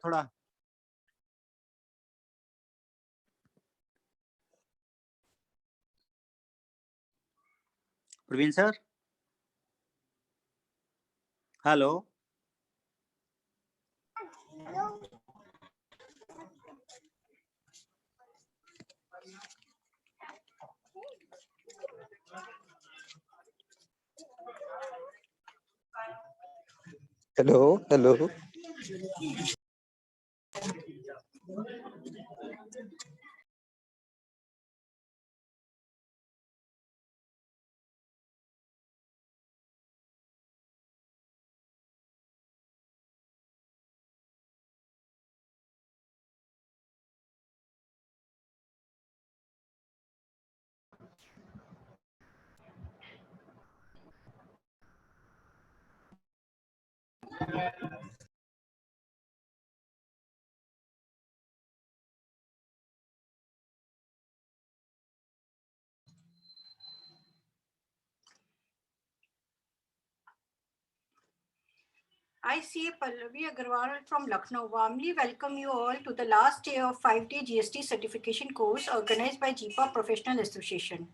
थोड़ा। Praveen sir, hello. Hello hello. I see Pallavi Agarwal from Lucknow. Warmly welcome you all to the last day of 5-day GST Certification Course organized by GIPA Professional Association.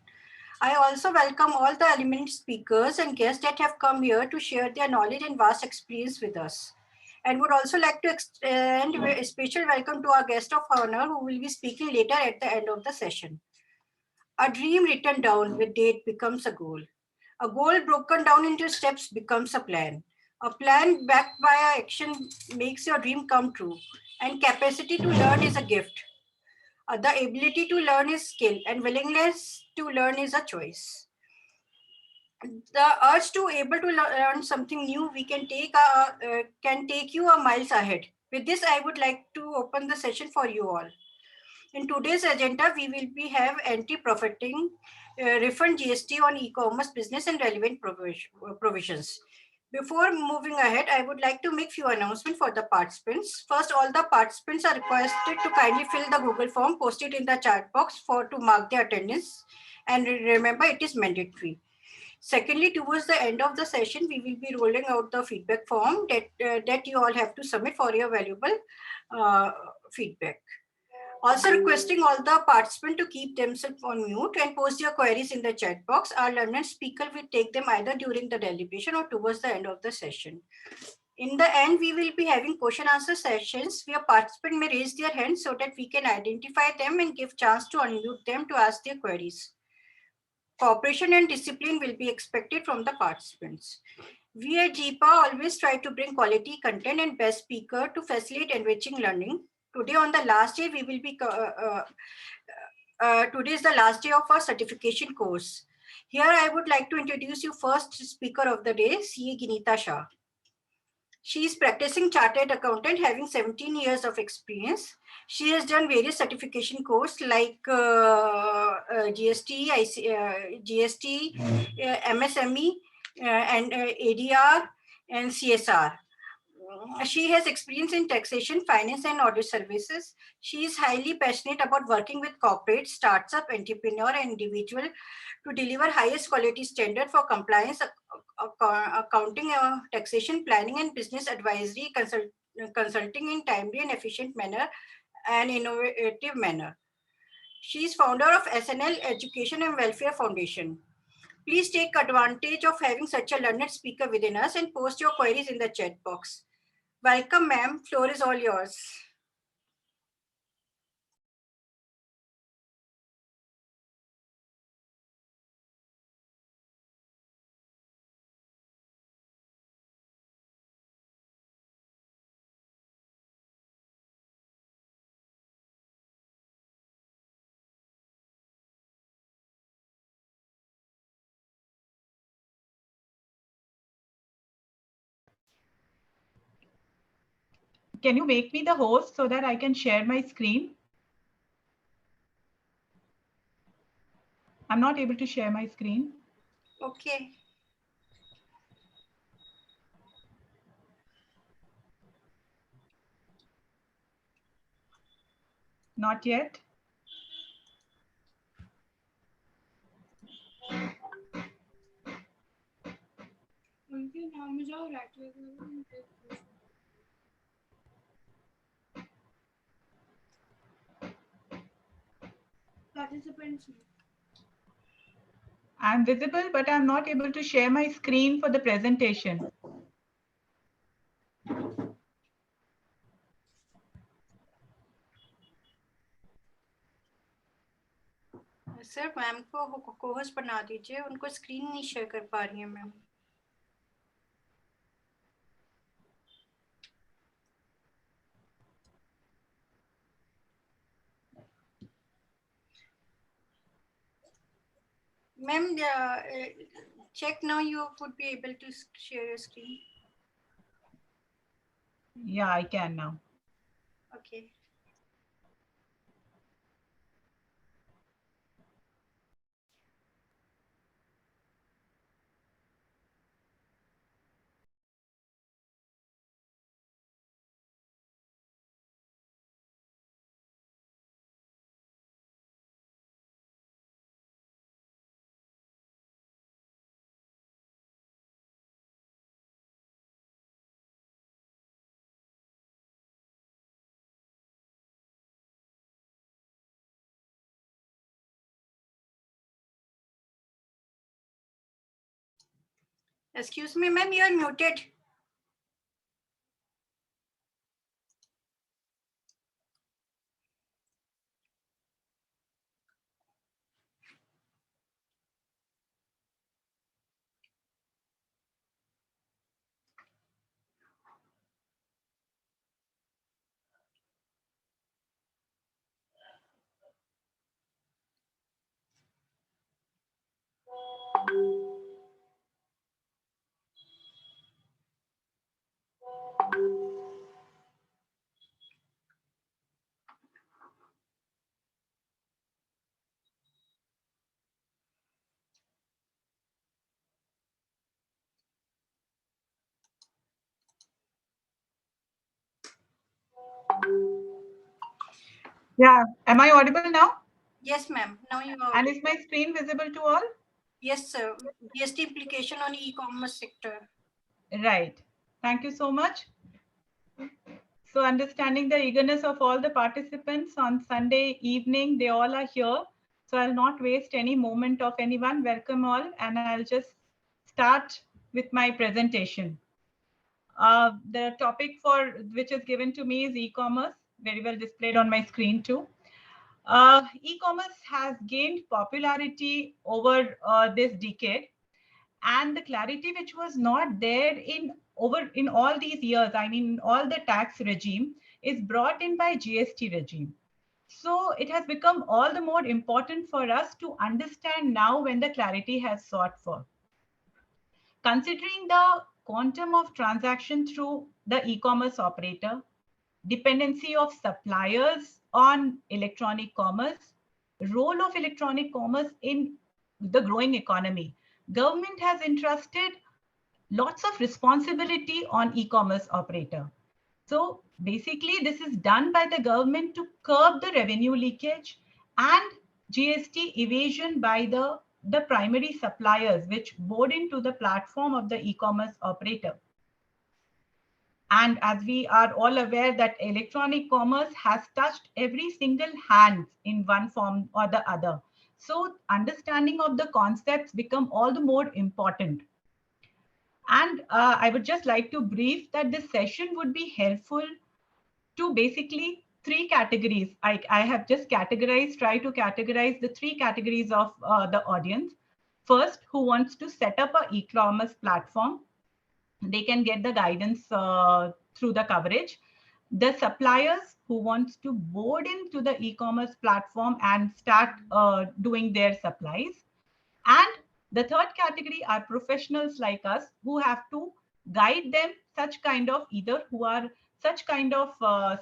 I also welcome all the eminent speakers and guests that have come here to share their knowledge and vast experience with us. And would also like to extend a special welcome to our guest of honor who will be speaking later at the end of the session. A dream written down with date becomes a goal. A goal broken down into steps becomes a plan. A plan backed by action makes your dream come true. And capacity to learn is a gift. The ability to learn is skill, and willingness to learn is a choice. The urge to able to learn something new we can take you a miles ahead. With this, I would like to open the session for you all. In today's agenda, we will have anti-profiting, refund GST on e-commerce business and relevant provisions. Before moving ahead, I would like to make few announcements for the participants. First, all the participants are requested to kindly fill the Google form posted in the chat box to mark their attendance. And remember, it is mandatory. Secondly, towards the end of the session, we will be rolling out the feedback form that you all have to submit for your valuable feedback. Also requesting all the participants to keep themselves on mute and post your queries in the chat box. Our learned speaker will take them either during the deliberation or towards the end of the session. In the end, we will be having question answer sessions where participants may raise their hands so that we can identify them and give chance to unmute them to ask their queries. Cooperation and discipline will be expected from the participants. We at GIPA always try to bring quality content and best speaker to facilitate enriching learning. Today on the last day, we will be, today is the last day of our certification course. Here I would like to introduce you first speaker of the day, CA Ginita Shah. She is practicing chartered accountant having 17 years of experience. She has done various certification courses like GST, GST, MSME, and ADR and CSR. She has experience in taxation, finance, and audit services. She is highly passionate about working with corporate, startup, entrepreneur, and individual to deliver highest quality standard for compliance, accounting, taxation, planning, and business advisory, consulting in timely and efficient manner and innovative manner. She is founder of SNL Education and Welfare Foundation. Please take advantage of having such a learned speaker within us and post your queries in the chat box. Welcome, ma'am. Floor is all yours. Can you make me the host so that I can share my screen? I'm not able to share my screen. Okay. Not yet. participants. I'm visible, but I'm not able to share my screen for the presentation. Sir ma'am को co-host बना दीजिए, उनको screen नहीं share कर पा रही है ma'am. Ma'am, check now you would be able to share your screen. Yeah, I can now. Okay. Excuse me, ma'am, you are muted. Yeah, am I audible now? Yes, ma'am. Now you are. And is my screen visible to all? Yes, sir. GST implication on e-commerce sector. Right. Thank you so much. So understanding the eagerness of all the participants on Sunday evening, they all are here. So I'll not waste any moment of anyone. Welcome all. And I'll just start with my presentation. The topic for which is given to me is e-commerce, very well displayed on my screen too. E-commerce has gained popularity over this decade, and the clarity which was not there in all these years, I mean all the tax regime, is brought in by GST regime. So it has become all the more important for us to understand now when the clarity has sought for. Considering the quantum of transaction through the e-commerce operator, dependency of suppliers on electronic commerce, role of electronic commerce in the growing economy, government has entrusted lots of responsibility on e-commerce operator. So basically this is done by the government to curb the revenue leakage and GST evasion by the primary suppliers which board into the platform of the e-commerce operator. And as we are all aware that electronic commerce has touched every single hand in one form or the other. So understanding of the concepts become all the more important. And I would just like to brief that this session would be helpful to basically three categories. I have just try to categorize the three categories of the audience. First, who wants to set up an e-commerce platform. They can get the guidance through the coverage. The suppliers who wants to board into the e-commerce platform and start doing their supplies. And the third category are professionals like us who have to guide them, such kind of either who are such kind of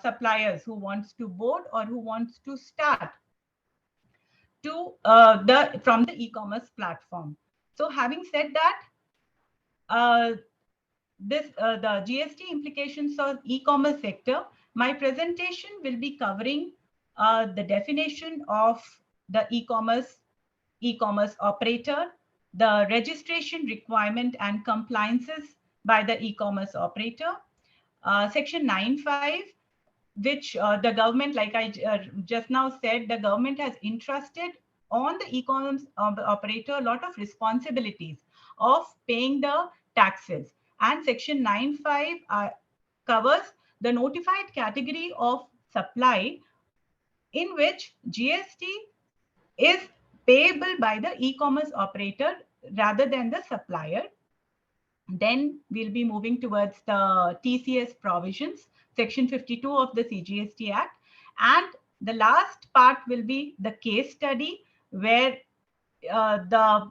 suppliers who wants to board or who wants to start to from the e-commerce platform. So having said that, the GST implications of e-commerce sector, my presentation will be covering the definition of the e-commerce operator, the registration requirement and compliances by the e-commerce operator, section 9.5, which the government, like I just now said, the government has entrusted on the e-commerce operator a lot of responsibilities of paying the taxes. And Section 9(5) covers the notified category of supply in which GST is payable by the e-commerce operator rather than the supplier. Then we'll be moving towards the TCS provisions, Section 52 of the Cgst Act. And the last part will be the case study, where the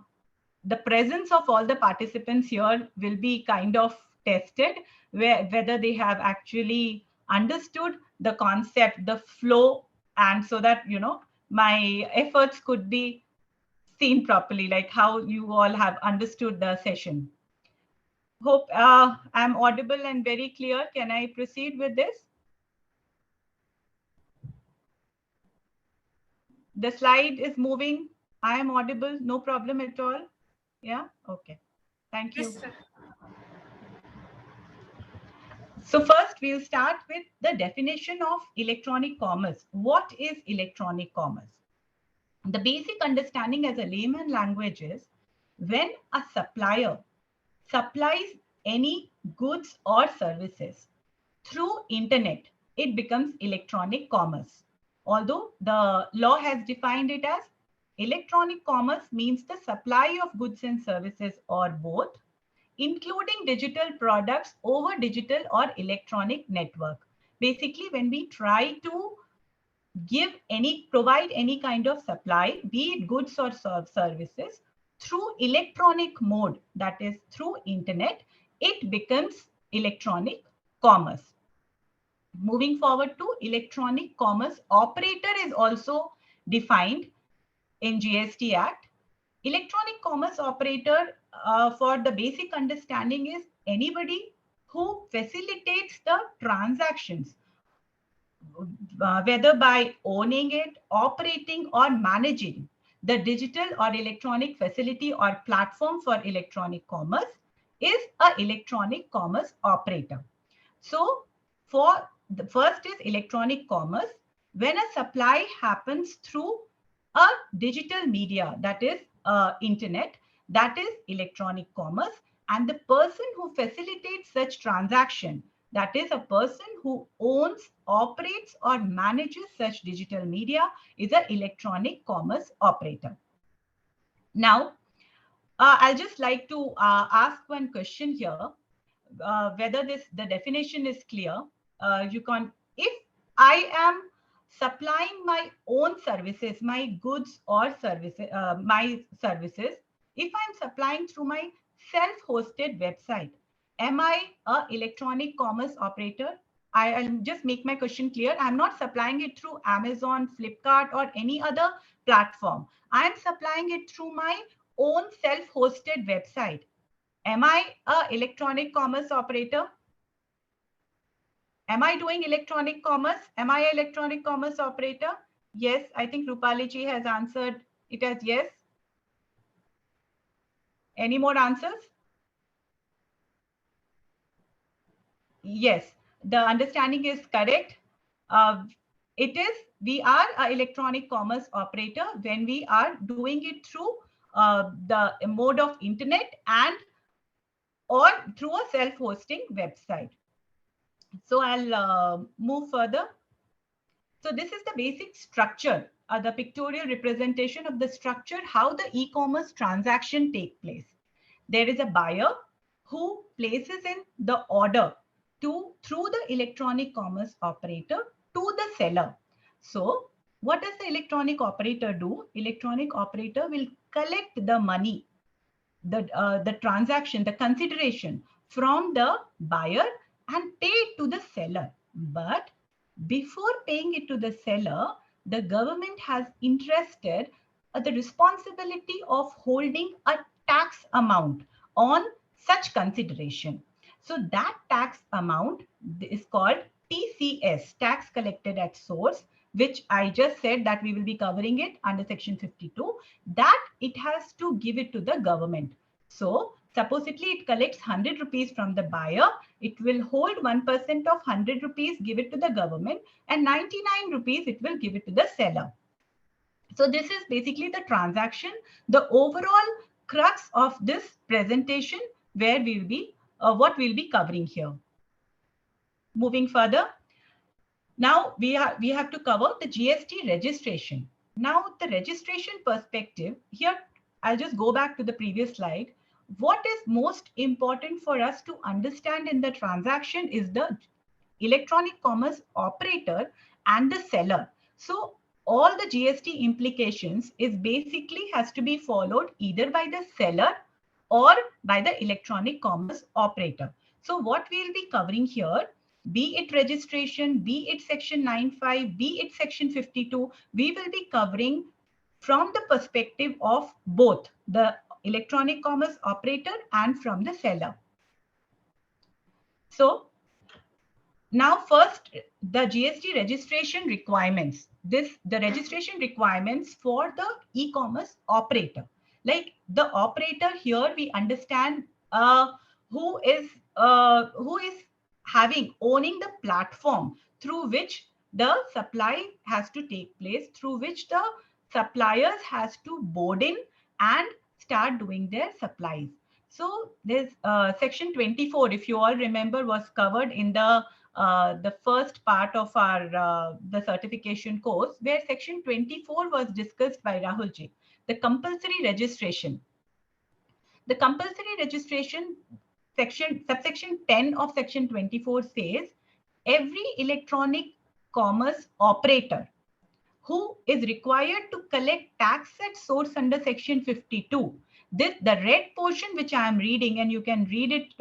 presence of all the participants here will be kind of tested, whether they have actually understood the concept, the flow, and so that, you know, my efforts could be seen properly, like how you all have understood the session. Hope I'm audible and very clear. Can I proceed with this? The slide is moving. I am audible, no problem at all. Yeah, okay. Thank you. Yes, sir. So first we'll start with the definition of electronic commerce. What is electronic commerce? The basic understanding as a layman language is when a supplier supplies any goods or services through internet, it becomes electronic commerce. Although the law has defined it as electronic commerce means the supply of goods and services or both, including digital products over digital or electronic network. Basically, when we try to provide any kind of supply, be it goods or services, through electronic mode, that is through internet, it becomes electronic commerce. Moving forward to electronic commerce operator is also defined in GST Act. Electronic commerce operator, for the basic understanding, is anybody who facilitates the transactions, whether by owning it, operating, or managing the digital or electronic facility or platform for electronic commerce, is an electronic commerce operator. So for the first is electronic commerce, when a supply happens through a digital media, that is internet, that is electronic commerce, and the person who facilitates such transaction, that is a person who owns, operates, or manages such digital media, is an electronic commerce operator. Now, I'll just like to ask one question here, whether the definition is clear. If I am supplying my own services, my goods or services, if I'm supplying through my self-hosted website, am I an electronic commerce operator? I'll just make my question clear. I'm not supplying it through Amazon, Flipkart, or any other platform. I'm supplying it through my own self-hosted website. Am I an electronic commerce operator? Am I doing electronic commerce? Am I an electronic commerce operator? Yes, I think Rupali ji has answered it as yes. Any more answers? Yes, the understanding is correct. We are an electronic commerce operator when we are doing it through the mode of internet and or through a self-hosting website. So I'll move further. So this is the basic structure, the pictorial representation of the structure, how the e-commerce transaction takes place. There is a buyer who places in the order through the electronic commerce operator to the seller. So what does the electronic operator do? Electronic operator will collect the money, the transaction, the consideration from the buyer and pay it to the seller. But before paying it to the seller, the government has entrusted the responsibility of holding a tax amount on such consideration. So that tax amount is called TCS, tax collected at source, which I just said that we will be covering it under Section 52, that it has to give it to the government. So supposedly it collects 100 rupees from the buyer. It will hold 1% of 100 rupees, give it to the government, and 99 rupees it will give it to the seller. So this is basically the transaction, the overall crux of this presentation, where we'll be, what we'll be covering here. Moving further, now we have to cover the GST registration. Now the registration perspective here, I'll just go back to the previous slide. What is most important for us to understand in the transaction is the electronic commerce operator and the seller. So all the GST implications is basically has to be followed either by the seller or by the electronic commerce operator. So what we'll be covering here, be it registration, be it section 95, be it section 52, we will be covering from the perspective of both the electronic commerce operator and from the seller. So now first, the GST registration requirements. The registration requirements for the e-commerce operator. Like the operator here, we understand who is owning the platform through which the supply has to take place, through which the suppliers has to board in and start doing their supplies. So there's section 24, if you all remember, was covered in the first part of our the certification course, where section 24 was discussed by Rahulji, the compulsory registration. The compulsory registration subsection 10 of section 24 says every electronic commerce operator who is required to collect tax at source under section 52. The red portion which I am reading, and you can read it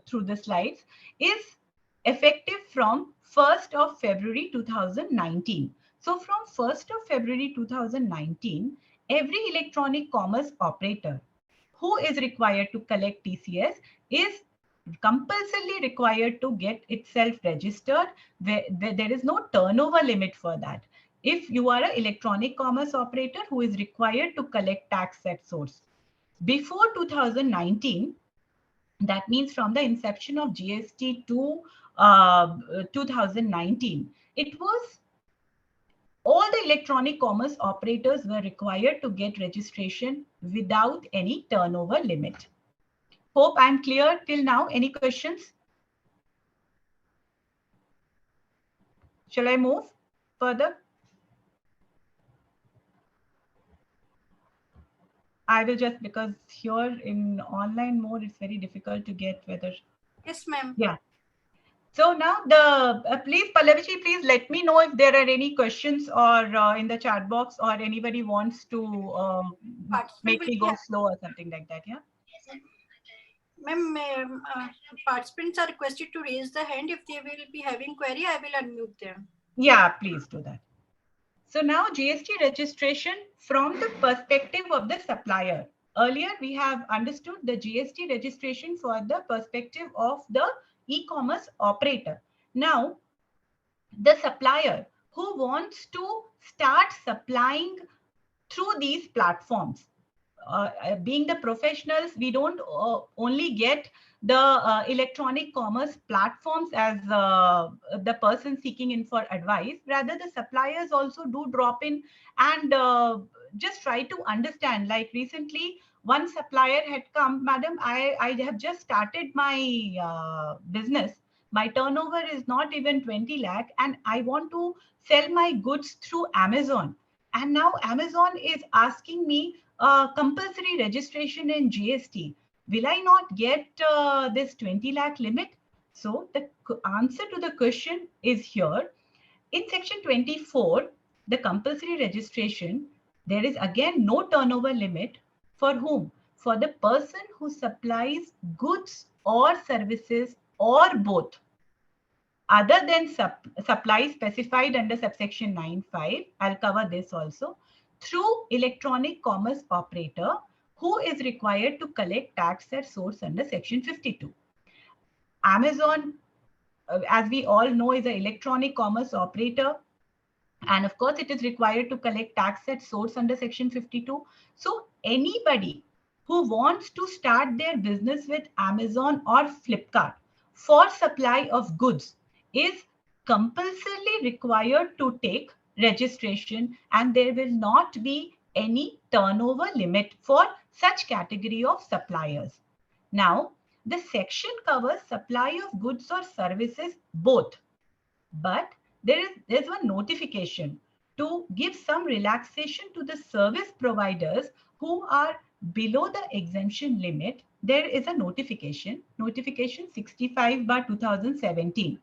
through the slides, is effective from 1st of February 2019. So from 1st of February 2019, every electronic commerce operator who is required to collect TCS is compulsorily required to get itself registered. There is no turnover limit for that. If you are an electronic commerce operator who is required to collect tax at source before 2019, that means from the inception of GST to 2019, it was all the electronic commerce operators were required to get registration without any turnover limit. Hope I'm clear till now. Any questions? Shall I move further? I will just, because here in online mode, it's very difficult to get whether. Yes, ma'am. Yeah. So now please, Pallavi, please let me know if there are any questions or in the chat box, or anybody wants to make me go slow or something like that. Yeah. Ma'am, participants are requested to raise the hand. If they will be having query, I will unmute them. Yeah, please do that. So now GST registration from the perspective of the supplier. Earlier, we have understood the GST registration for the perspective of the e-commerce operator. Now, the supplier who wants to start supplying through these platforms. Being the professionals, we don't only get the electronic commerce platforms as the person seeking in for advice. Rather, the suppliers also do drop in and just try to understand. Like recently, one supplier had come, madam, I have just started my business. My turnover is not even 20 lakh and I want to sell my goods through Amazon. And now Amazon is asking me compulsory registration in GST. Will I not get this 20 lakh limit? So the answer to the question is here. In section 24, the compulsory registration, there is again no turnover limit for whom? For the person who supplies goods or services or both, other than supply specified under subsection 9(5), I'll cover this also, through electronic commerce operator who is required to collect tax at source under section 52. Amazon, as we all know, is an electronic commerce operator. And of course, it is required to collect tax at source under section 52. So anybody who wants to start their business with Amazon or Flipkart for supply of goods is compulsorily required to take registration, and there will not be any turnover limit for such category of suppliers. Now, the section covers supply of goods or services both, but there's one notification to give some relaxation to the service providers who are below the exemption limit. There is a notification 65/2017,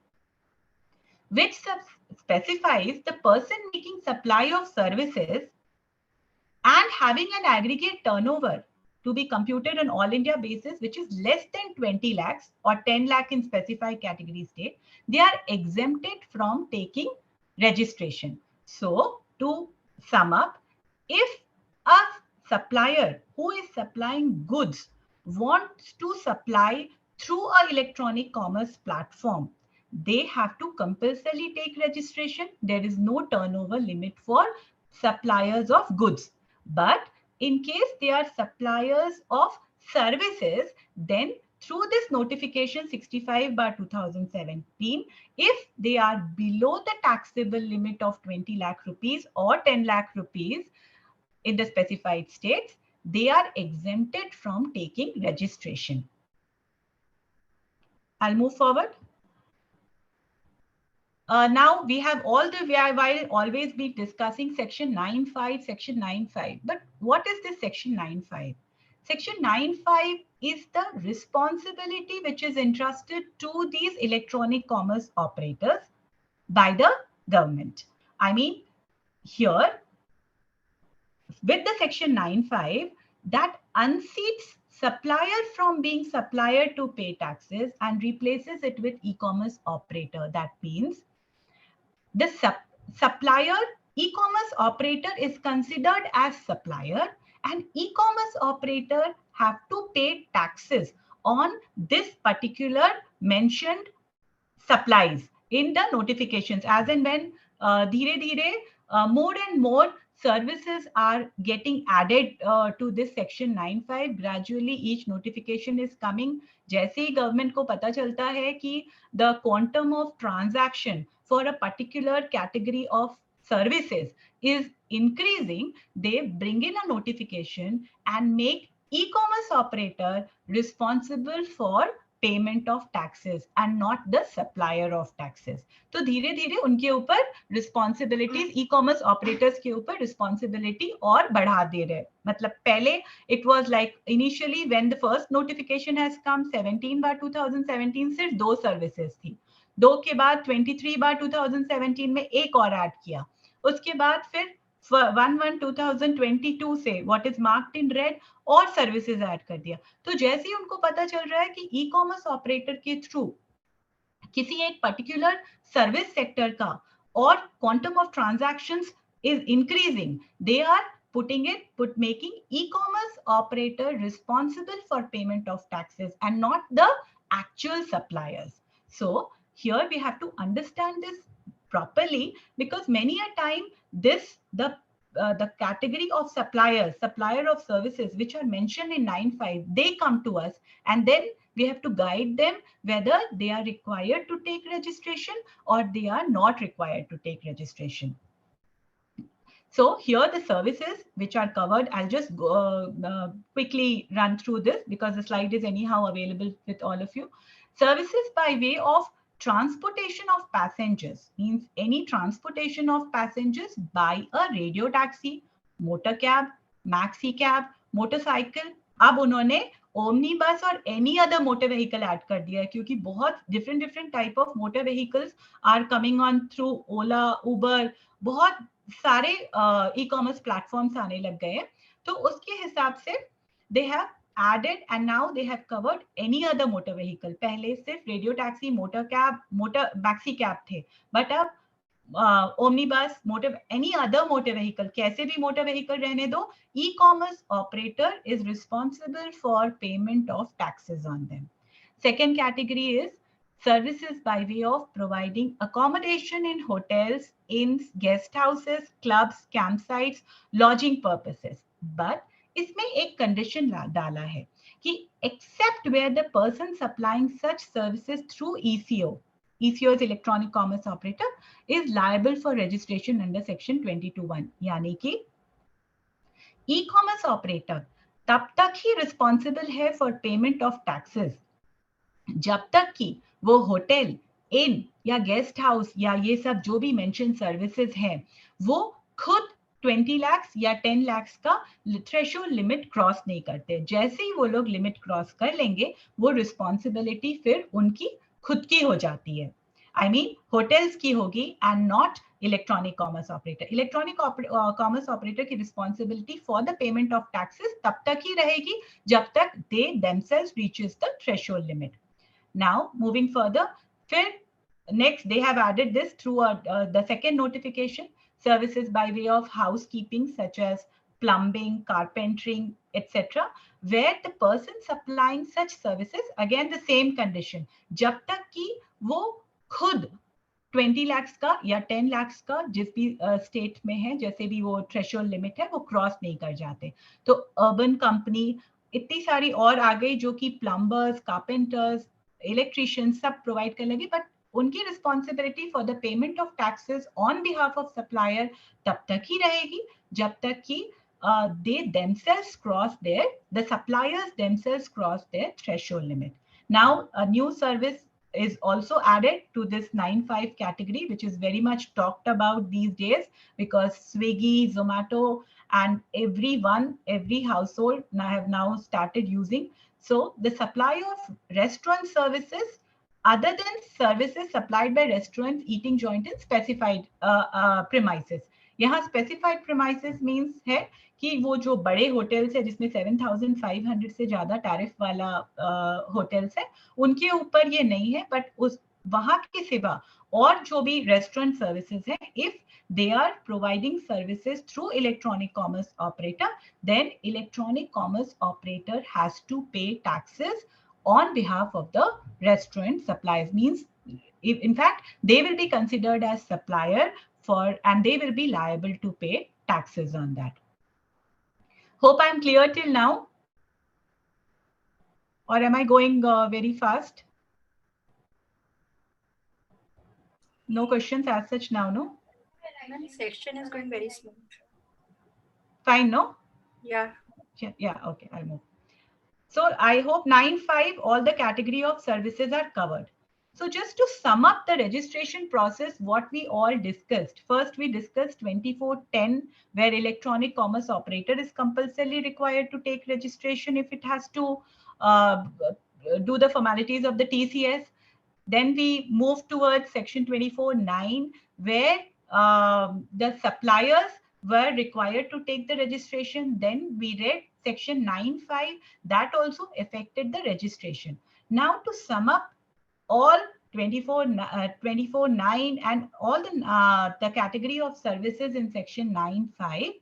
which specifies the person making supply of services and having an aggregate turnover to be computed on all India basis, which is less than 20 lakhs or 10 lakh in specified category state, they are exempted from taking registration. So to sum up, if a supplier who is supplying goods wants to supply through an electronic commerce platform, they have to compulsorily take registration. There is no turnover limit for suppliers of goods. But in case they are suppliers of services, then through this notification 65/2017, if they are below the taxable limit of 20 lakh rupees or 10 lakh rupees in the specified states, they are exempted from taking registration. I'll move forward. Now we have all the while always be discussing section 9.5, section 9.5. But what is this section 9.5? Section 9.5 is the responsibility which is entrusted to these electronic commerce operators by the government. I mean, here with the section 9.5, that unseats supplier from being supplier to pay taxes and replaces it with e-commerce operator. That means the supplier e-commerce operator is considered as supplier, and e-commerce operator have to pay taxes on this particular mentioned supplies in the notifications. As and when more and more services are getting added to this section 9.5, gradually each notification is coming. जैसे ही government को पता चलता है कि the quantum of transaction for a particular category of services is increasing, they bring in a notification and make e-commerce operator responsible for payment of taxes and not the supplier of taxes. तो धीरे धीरे उनके ऊपर responsibilities e-commerce operators के ऊपर responsibility और बढ़ा दे रहे. मतलब पहले it was like initially when the first notification has come 17/2017 सिर्फ 2 services थी. 2 के बाद 23/2017 में एक और ऐड किया. उसके बाद फिर 1/1/2022 से what is marked in red और सर्विसेज ऐड कर दिया. तो जैसे ही उनको पता चल रहा है कि ई कॉमर्स ऑपरेटर के थ्रू किसी एक पर्टिकुलर सर्विस सेक्टर का और quantum of transactions is increasing, they are making e-commerce operator responsible for payment of taxes and not the actual suppliers. So here we have to understand this properly, because many a time the category of supplier of services which are mentioned in 9.5, they come to us and then we have to guide them whether they are required to take registration or they are not required to take registration. So here the services which are covered, I'll just quickly run through this because the slide is anyhow available with all of you. Services by way of transportation of passengers means any transportation of passengers by a radio taxi, motor cab, maxi cab, motorcycle. अब उन्होंने omni bus और any other motor vehicle add कर दिया है क्योंकि बहुत different type of motor vehicles are coming on through Ola, Uber, बहुत सारे ई-कॉमर्स प्लेटफॉर्म्स आने लग गए हैं. तो उसके हिसाब से they have added and now they have covered any other motor vehicle. पहले सिर्फ radio taxi, motor cab, motor maxi cab थे, बट अब omni bus, motor, any other motor vehicle, कैसे भी मोटर व्हीकल रहने दो, e-commerce operator is responsible for payment of taxes on them. Second category is services by way of providing accommodation in hotels, inns, guest houses, clubs, campsites, lodging purposes. But इसमें एक condition डाला है कि except where the person supplying such services through ECO is electronic commerce operator is liable for registration under section 22(1). यानी कि e-commerce operator तब तक ही responsible है for payment of taxes जब तक कि वो होटल, इन या गेस्ट हाउस या ये सब जो भी मेंशन सर्विसेज हैं वो खुद 20 लाख या 10 लाख का थ्रेशोल्ड लिमिट क्रॉस नहीं करते। जैसे ही वो लोग लिमिट क्रॉस कर लेंगे वो रिस्पॉन्सिबिलिटी फिर उनकी खुद की हो जाती है। आई मीन होटल्स की होगी and not electronic commerce operator. Electronic commerce operator की responsibility for the payment of taxes तब तक ही रहेगी जब तक दे themselves reaches the threshold limit. Now, moving further, next they have added this through the second notification, services by way of housekeeping such as plumbing, carpentering, etc., where the person supplying such services, again the same condition, जब तक कि वो खुद 20 लाख का या 10 लाख का जिस भी स्टेट में है, जैसे भी वो थ्रेशोल्ड लिमिट है वो क्रॉस नहीं कर जाते। तो अर्बन कंपनी इतनी सारी और आ गई जो कि प्लम्बर्स, कारपेंटर्स, इलेक्ट्रिशियन सब प्रोवाइड कर लेंगे, बट उनकी responsibility for the payment of taxes on behalf of supplier तब तक ही रहेगी जब तक कि they themselves cross the suppliers themselves cross their threshold limit. Now a new service is also added to this 9(5) category, which is very much talked about these days because Swiggy, Zomato, and every household have now started using. So the supply of restaurant services other than services supplied by restaurants, eating joint in specified premises. यहाँ specified premises means है कि वो जो बड़े hotels है जिसमें 7,500 से ज्यादा टैरिफ वाला होटल्स है उनके ऊपर ये नहीं है, बट उस वहां के सिवा और जो भी रेस्टोरेंट सर्विसेज है, if they are providing services through electronic commerce operator, then electronic commerce operator has to pay taxes on behalf of the restaurant suppliers. Means in fact they will be considered as supplier and they will be liable to pay taxes on that. Hope I'm clear till now, or am I going very fast? No questions as such now, no? Section is going very smooth. Fine, no? Yeah. Yeah, okay, I'll move. So I hope 9(5) all the category of services are covered. So just to sum up the registration process, what we all discussed. First, we discussed 24(10), where electronic commerce operator is compulsorily required to take registration if it has to do the formalities of the TCS. Then we moved towards section 24(9), where the suppliers were required to take the registration. Then we read section 9(5), that also affected the registration. Now to sum up all 24(9) and all the category of services in section 9(5),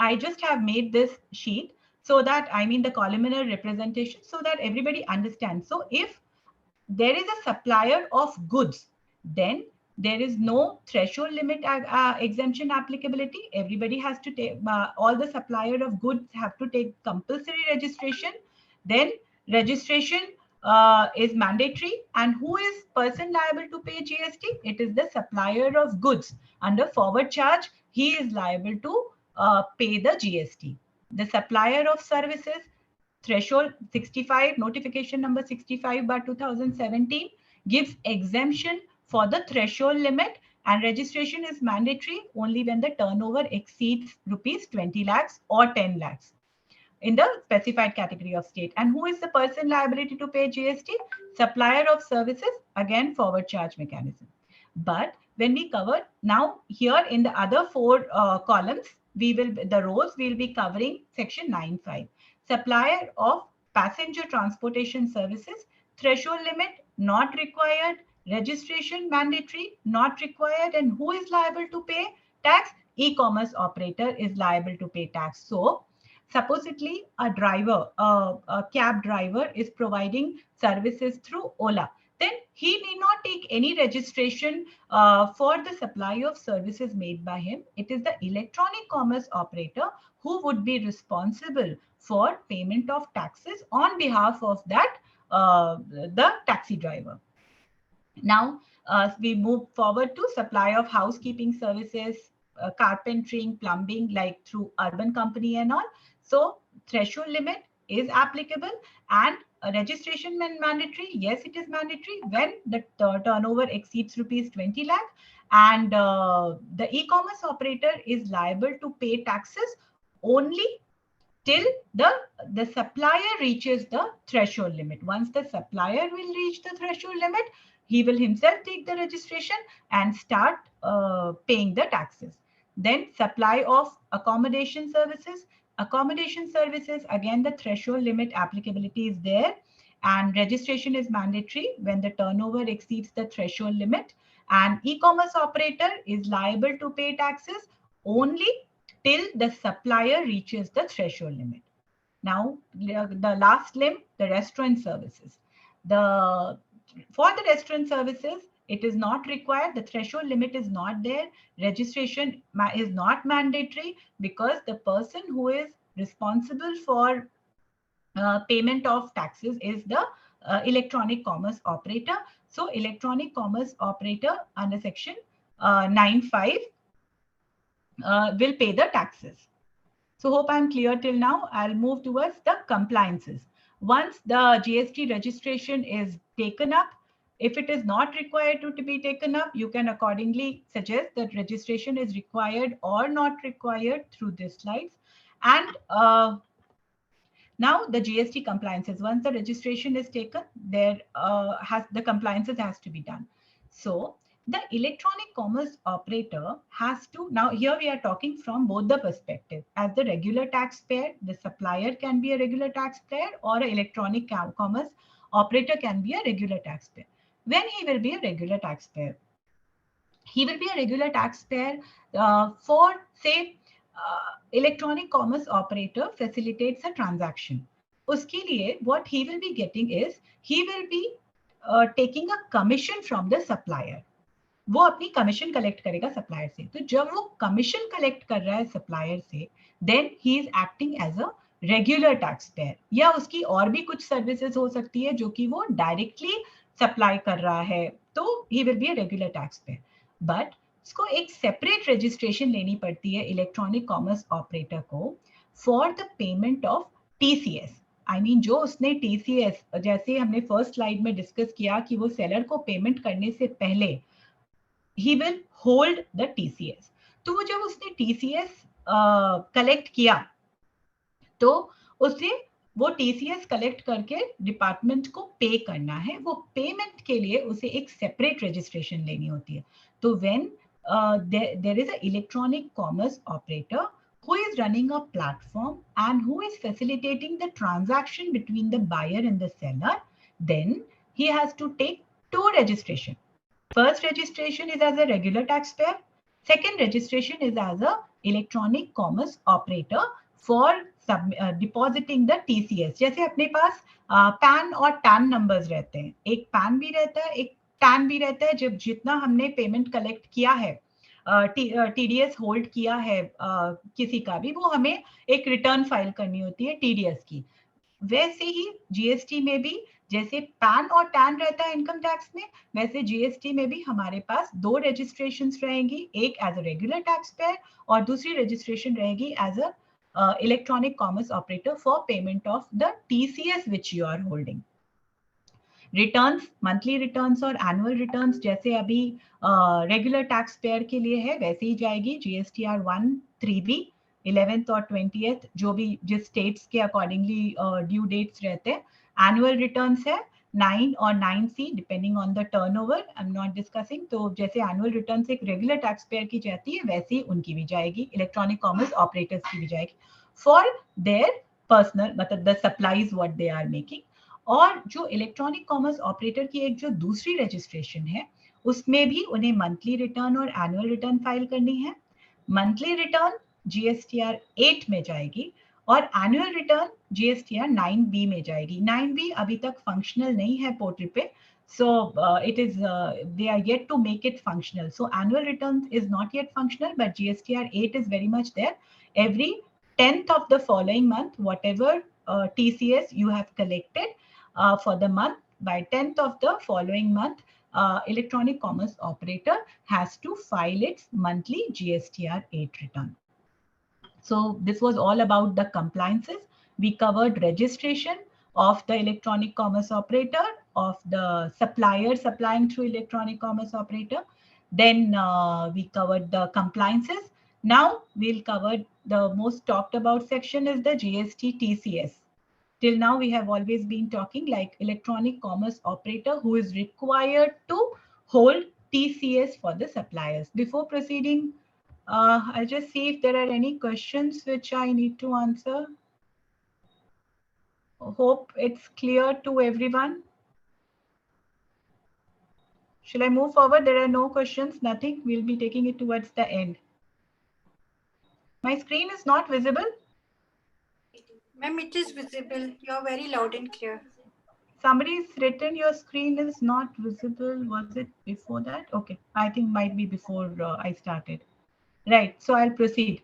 I just have made this sheet so that, I mean the columnar representation, so that everybody understands. So if there is a supplier of goods, then there is no threshold limit exemption applicability. Everybody has to take, all the supplier of goods have to take compulsory registration. Then registration is mandatory. And who is person liable to pay GST? It is the supplier of goods. Under forward charge, he is liable to pay the GST. The supplier of services, threshold 65, notification number 65/2017 gives exemption for the threshold limit, and registration is mandatory only when the turnover exceeds rupees 20 lakhs or 10 lakhs in the specified category of state. And who is the person liability to pay GST? Supplier of services, again forward charge mechanism. But when we cover now here in the other four columns, the rows will be covering section 9(5). Supplier of passenger transportation services, threshold limit not required, registration mandatory not required, and who is liable to pay tax? E-commerce operator is liable to pay tax. So supposedly a driver, a cab driver is providing services through Ola. then he need not take any registration for the supply of services made by him. It is the electronic commerce operator who would be responsible for payment of taxes on behalf of that the taxi driver. Now we move forward to supply of housekeeping services, carpentering, plumbing, like through urban company and all. So threshold limit is applicable, and registration mandatory. Yes, it is mandatory when the turnover exceeds rupees 20 lakh, and the e-commerce operator is liable to pay taxes only till the supplier reaches the threshold limit. Once the supplier will reach the threshold limit, he will himself take the registration and start paying the taxes. Then supply of accommodation services. Accommodation services, again, the threshold limit applicability is there, and registration is mandatory when the turnover exceeds the threshold limit, and e-commerce operator is liable to pay taxes only till the supplier reaches the threshold limit. Now, the last limb, the restaurant services. For the restaurant services, it is not required. The threshold limit is not there. Registration is not mandatory because the person who is responsible for payment of taxes is the electronic commerce operator. So electronic commerce operator under section 9(5) will pay the taxes. So hope I'm clear till now. I'll move towards the compliances. Once the GST registration is taken up, if it is not required to be taken up, you can accordingly suggest that registration is required or not required through these slides. And now the GST compliances. Once the registration is taken, the compliances has to be done. So the electronic commerce operator has to, now here we are talking from both the perspective. As the regular taxpayer, the supplier can be a regular taxpayer, or an electronic commerce operator can be a regular taxpayer. When he will be a regular taxpayer? He will be a regular taxpayer for, say, electronic commerce operator facilitates a transaction. Uske liye, what he will be getting is, he will be taking a commission from the supplier. वो अपनी commission collect करेगा supplier से. तो जब वो commission collect कर रहा है सप्लायर से, then he is acting as a regular taxpayer. या उसकी और भी कुछ सर्विसेज हो सकती है जो कि वो डायरेक्टली सप्लाई कर रहा है, तो he will be a regular tax payer. But उसको एक सेपरेट रजिस्ट्रेशन लेनी पड़ती है इलेक्ट्रॉनिक कॉमर्स ऑपरेटर को for the payment of TCS. I mean जो उसने टीसीएस, जैसे हमने फर्स्ट स्लाइड में डिस्कस किया कि वो सेलर को पेमेंट करने से पहले he will hold the TCS. तो वो जब उसने TCS कलेक्ट किया, तो उसे वो TCS कलेक्ट करके डिपार्टमेंट को पे करना है. वो पेमेंट के लिए उसे एक सेपरेट रजिस्ट्रेशन लेनी होती है. तो when there is an electronic commerce operator who is running a platform and who is facilitating the transaction between the buyer and the seller, then he has to take two registration. First registration is as a regular taxpayer. Second registration is as a electronic commerce operator for depositing the TCS. जैसे अपने पास PAN और TAN numbers रहते हैं. एक PAN भी रहता है, एक TAN भी रहता है. जब जितना हमने पेमेंट कलेक्ट किया है, TDS होल्ड किया है किसी का भी, वो हमें एक रिटर्न फाइल करनी होती है TDS की. वैसे ही जीएसटी में भी जैसे पैन और टैन रहता है इनकम टैक्स में, वैसे जीएसटी में भी हमारे पास दो रजिस्ट्रेशंस रहेंगी, एक as a regular taxpayer और दूसरी रजिस्ट्रेशन रहेगी as a electronic commerce operator for payment of the TCS which you are holding. Returns, monthly returns और एनुअल रिटर्न्स जैसे अभी रेगुलर टैक्स पेयर के लिए है वैसे ही जाएगी. जीएसटीआर 1, 3B 11th और 20th जो भी जिस स्टेट्स के अकॉर्डिंगली ड्यू डेट्स रहते हैं. एनुअल रिटर्न्स है 9 और 9C depending on the turnover. I am not discussing. तो जैसे एनुअल रिटर्न्स एक रेगुलर टैक्स पेयर की जाती है वैसे ही उनकी भी जाएगी, इलेक्ट्रॉनिक कॉमर्स ऑपरेटर्स की भी जाएगी फॉर देयर पर्सनल, मतलब the supplies what they are making. और जो इलेक्ट्रॉनिक कॉमर्स ऑपरेटर की एक जो दूसरी रजिस्ट्रेशन है उसमें भी उन्हें मंथली रिटर्न और एनुअल रिटर्न फाइल करनी है. मंथली रिटर्न जीएसटीआर 8 में जाएगी और एनुअल रिटर्न जीएसटीआर 9B में जाएगी. 9B अभी तक फंक्शनल नहीं है पोर्टल पे, So they are yet to make it functional. So annual returns is not yet functional, but GSTR 8 is very much there. Every 10th of the following month, whatever TCS you have collected for the month, by 10th of the following month, electronic commerce operator has to file its monthly GSTR 8 return. So this was all about the compliances. We covered registration of the electronic commerce operator, of the supplier supplying through electronic commerce operator. Then we covered the compliances. Now we'll cover the most talked about section is the GST TCS. Till now, we have always been talking like electronic commerce operator who is required to hold TCS for the suppliers. Before proceeding, I'll just see if there are any questions which I need to answer. Hope it's clear to everyone. Shall I move forward? There are no questions, nothing. We'll be taking it towards the end. My screen is not visible. Ma'am, it is visible. You're very loud and clear. Somebody's written your screen is not visible. Was it before that? Okay, I think might be before I started. Right, so I'll proceed.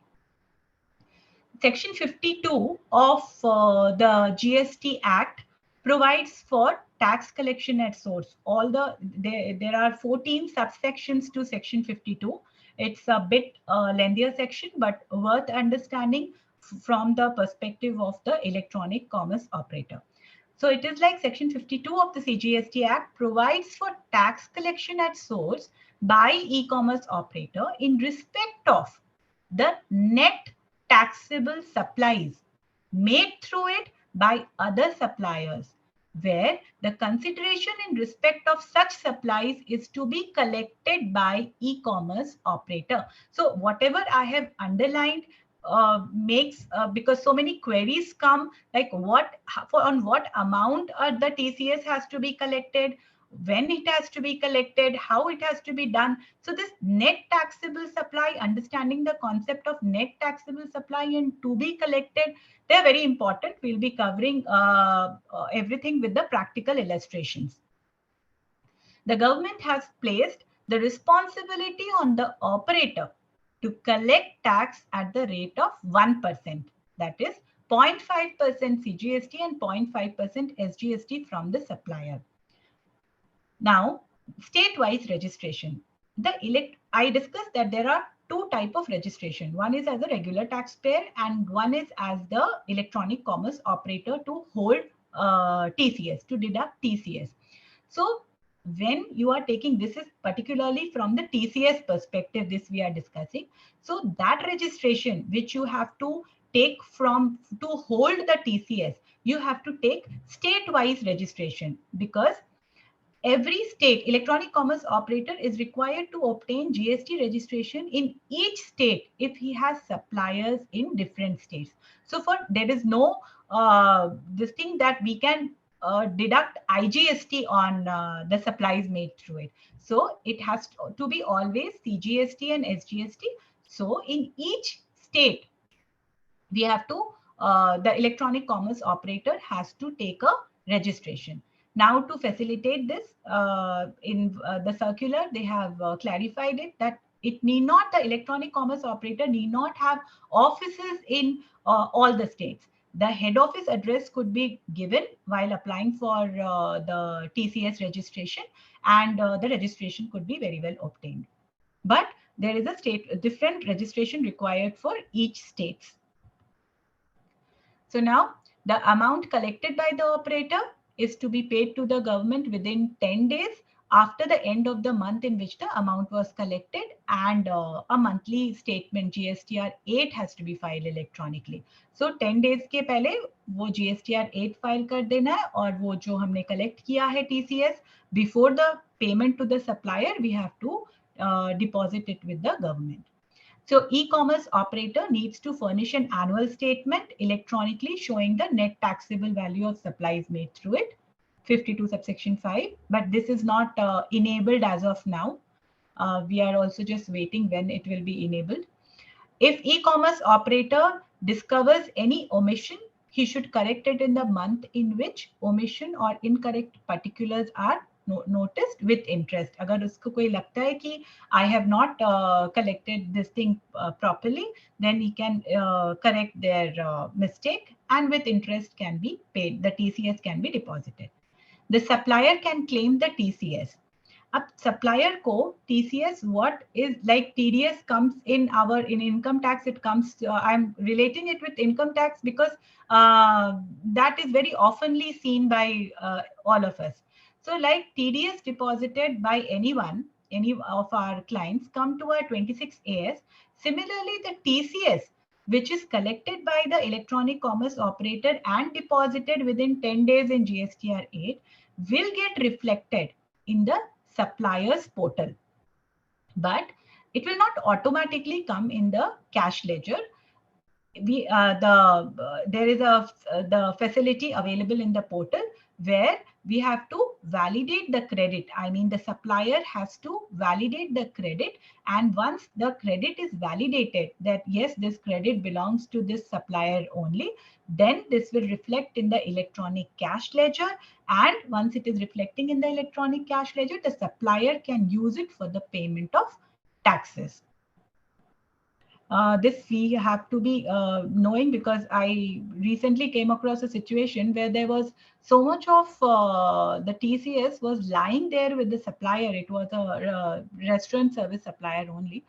Section 52 of the GST Act provides for tax collection at source. There are 14 subsections to section 52. It's a bit lengthier section, but worth understanding from the perspective of the electronic commerce operator. So it is like section 52 of the CGST Act provides for tax collection at source by e-commerce operator in respect of the net taxable supplies made through it by other suppliers, where the consideration in respect of such supplies is to be collected by e-commerce operator. So whatever I have underlined makes because so many queries come like on what amount the TCS has to be collected, when it has to be collected, how it has to be done. So this net taxable supply, understanding the concept of net taxable supply and to be collected, they're very important. We'll be covering everything with the practical illustrations. The government has placed the responsibility on the operator to collect tax at the rate of 1%. That is 0.5% CGST and 0.5% SGST from the supplier. Now, state-wise registration. I discussed that there are two types of registration. One is as a regular taxpayer and one is as the electronic commerce operator to hold TCS, to deduct TCS. So when you are taking, this is particularly from the TCS perspective, this we are discussing. So that registration which you have to take to hold the TCS, you have to take state-wise registration, because every state electronic commerce operator is required to obtain GST registration in each state if he has suppliers in different states. So there is no this thing that we can deduct IGST on the supplies made through it. So it has to be always CGST and SGST. So in each state, we have to, the electronic commerce operator has to take a registration. Now, to facilitate this, in the circular, they have clarified it that it need not, the electronic commerce operator need not have offices in all the states. The head office address could be given while applying for the TCS registration, and the registration could be very well obtained. But there is a different registration required for each state. So now the amount collected by the operator is to be paid to the government within 10 days after the end of the month in which the amount was collected, and a monthly statement GSTR 8 has to be filed electronically. So 10 days के पहले वो GSTR 8 file कर देना है, और वो जो हमने collect किया है TCS, before the payment to the supplier, we have to deposit it with the government. So e-commerce operator needs to furnish an annual statement electronically showing the net taxable value of supplies made through it, 52 subsection 5, but this is not enabled as of now. We are also just waiting when it will be enabled. If e-commerce operator discovers any omission, he should correct it in the month in which omission or incorrect particulars are noticed with interest. अगर उसको कोई लगता है कि I have not collected this thing properly, then he can correct their mistake, and with interest can be paid. The TCS can be deposited. The supplier can claim the TCS. अब supplier को TCS, what is like TDS comes in income tax, it comes, I'm relating it with income tax because that is very oftenly seen by all of us. So like TDS deposited by anyone, any of our clients come to our 26AS. Similarly, the TCS, which is collected by the electronic commerce operator and deposited within 10 days in GSTR 8, will get reflected in the supplier's portal, but it will not automatically come in the cash ledger. There is the facility available in the portal where we have to validate the credit. I mean, the supplier has to validate the credit, and once the credit is validated that yes, this credit belongs to this supplier only, then this will reflect in the electronic cash ledger, and once it is reflecting in the electronic cash ledger, the supplier can use it for the payment of taxes. This we have to be knowing, because I recently came across a situation where there was so much of the TCS was lying there with the supplier. It was a restaurant service supplier only.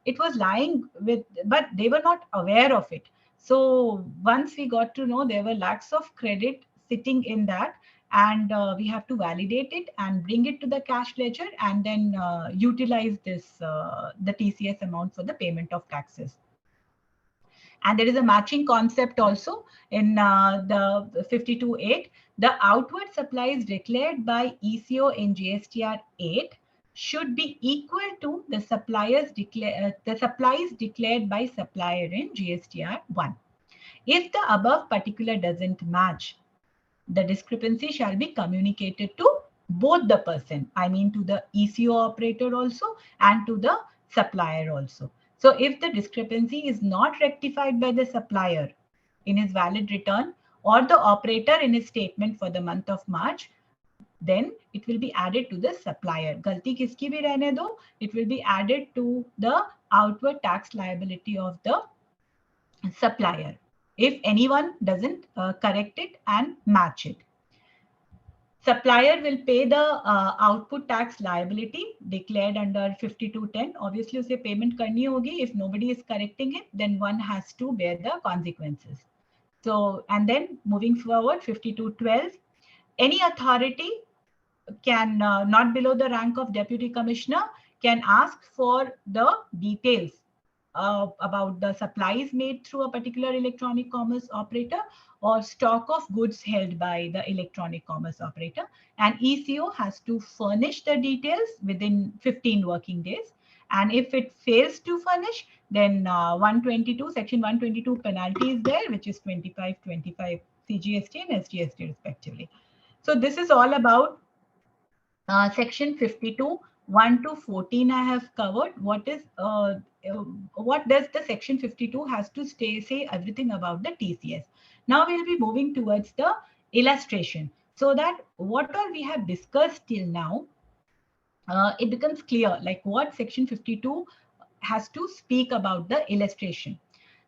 It was lying with, but they were not aware of it. So once we got to know, there were lakhs of credit sitting in that, and we have to validate it and bring it to the cash ledger, and then utilize this the TCS amount for the payment of taxes. And there is a matching concept also in the 52.8. The outward supplies declared by ECO in GSTR 8 should be equal to the supplies declared by supplier in GSTR 1. If the above particular doesn't match, the discrepancy shall be communicated to both the person, I mean to the ECO operator also and to the supplier also. So if the discrepancy is not rectified by the supplier in his valid return or the operator in his statement for the month of March, then it will be added to the supplier. Galti kiski bhi rehne do, it will be added to the outward tax liability of the supplier if anyone doesn't correct it and match it. Supplier will pay the output tax liability declared under 5210. Obviously, उसे payment करनी होगी. If nobody is correcting it, then one has to bear the consequences. So, and then moving forward, 5212, any authority can not below the rank of deputy commissioner can ask for the details about the supplies made through a particular electronic commerce operator or stock of goods held by the electronic commerce operator, and ECO has to furnish the details within 15 working days. And if it fails to furnish, then 122, section 122 penalty is there, which is 25 CGST and SGST respectively. So this is all about section 52. 1 to 14 I have covered. What does the section 52 has to say everything about the TCS. Now we'll be moving towards the illustration, so that what all we have discussed till now, it becomes clear like what section 52 has to speak about the illustration.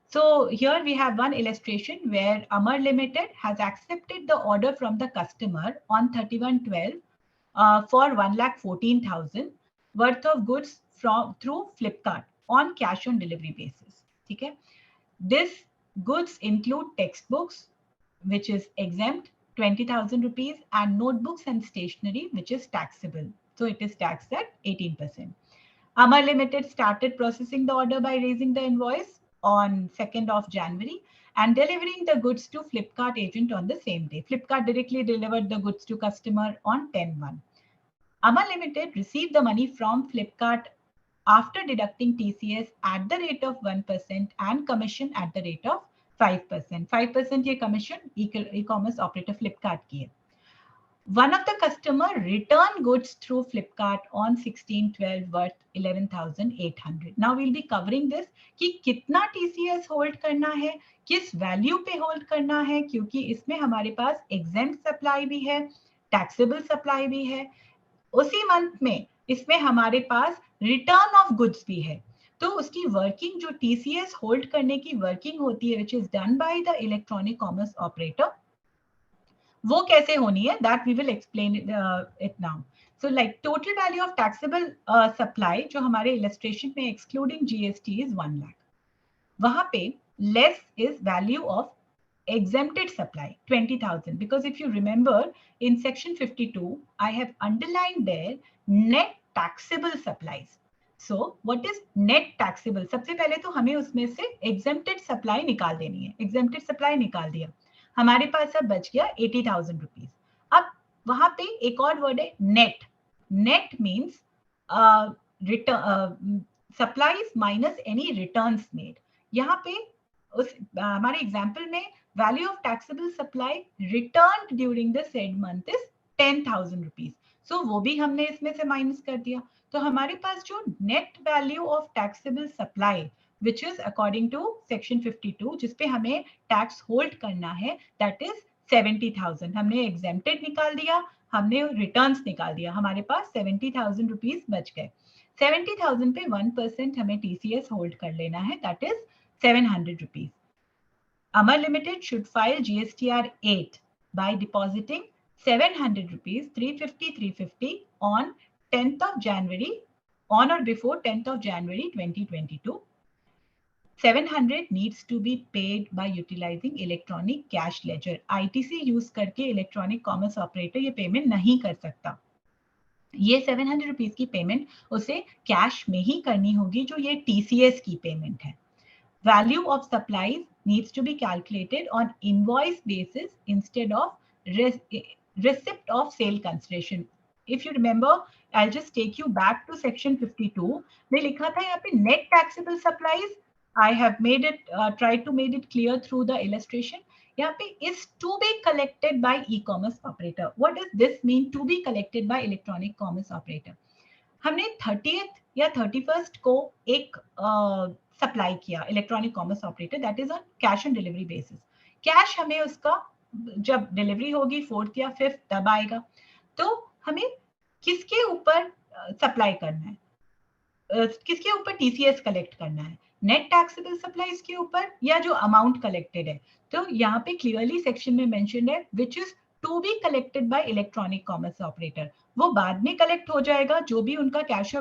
So here we have one illustration where Amar Limited has accepted the order from the customer on 31/12 for 1,14,000 worth of goods through Flipkart on cash on delivery basis. Okay. This goods include textbooks, which is exempt, 20,000 rupees, and notebooks and stationery, which is taxable. So it is taxed at 18%. Amar Limited started processing the order by raising the invoice on 2nd of January and delivering the goods to Flipkart agent on the same day. Flipkart directly delivered the goods to customer on 10/1. Amar Limited received the money from Flipkart after deducting TCS at the rate of 1% and commission at the rate of 5%. 5% ये commission e-commerce operator Flipkart की है. One of the customer returned goods through Flipkart on 16/12 worth 11,800. Now we'll be covering this कि कितना TCS hold करना है, किस value पे hold करना है, क्योंकि इसमें हमारे पास exempt supply भी है, taxable supply भी है. उसी मंथ में इसमें हमारे पास रिटर्न ऑफ गुड्स भी है। तो उसकी वर्किंग जो टीसीएस होल्ड करने की वर्किंग होती है which is done by the electronic commerce operator, वो कैसे होनी है that we will explain it now. So like total value of taxable supply जो हमारे इलस्ट्रेशन में एक्सक्लूडिंग जीएसटी इज 1 लाख, वहां पे less is value of exempted supply 20,000, because if you remember in section 52 I have underlined there net taxable supplies. So what is net taxable? सबसे पहले तो हमें उसमें से exempted supply निकाल देनी है। exempted supply निकाल दिया, हमारे पास अब बच गया 80,000 रुपीज। अब वहां पे एक और वर्ड है net. Net means return supplies minus any returns made. यहाँ पे उस हमारे एग्जाम्पल में value of taxable supply returned during the said month is 10,000 rupees. So वो भी हमने इसमें से माइनस कर दिया। तो हमारे पास जो net value of taxable supply which is according to section 52 जिसपे हमें tax hold करना है that is 70,000। हमने exempted निकाल दिया, हमने returns निकाल दिया, हमारे पास 70,000 rupees बच गए। 70,000 पे 1% हमें TCS hold कर लेना है that is 700 rupees. Amar Limited should file GSTR 8 by depositing 700 rupees 350 on 10th of January, on or before 10th of January 2022. 700 needs to be paid by utilizing electronic cash ledger. ITC use करके electronic commerce operator ये payment नहीं कर सकता। ये 700 rupees की payment उसे cash में ही करनी होगी जो ये TCS की पेमेंट है। Value of supplies needs to be calculated on invoice basis instead of receipt of sale consideration. If you remember, I'll just take you back to section 52. मैं लिखा था यहाँ पे net taxable supplies. I have made it, tried to make it clear through the illustration. यहाँ पे is to be collected by e-commerce operator. What does this mean? To be collected by electronic commerce operator. हमने 30th या 31st को एक supply किया electronic commerce operator that is on cash on delivery basis. Cash हमें उसका जब delivery होगी 4th या 5th तब आएगा। तो हमें किसके ऊपर सप्लाई करना है, किसके ऊपर टीसीएस कलेक्ट करना है, नेट टैक्सेबल सप्लाईज के ऊपर या जो अमाउंट कलेक्टेड है। तो यहाँ पे क्लियरली सेक्शन में मेंशन है which is to be collected by electronic commerce operator. वो बाद में कलेक्ट हो जाएगा जो भी उनका कैश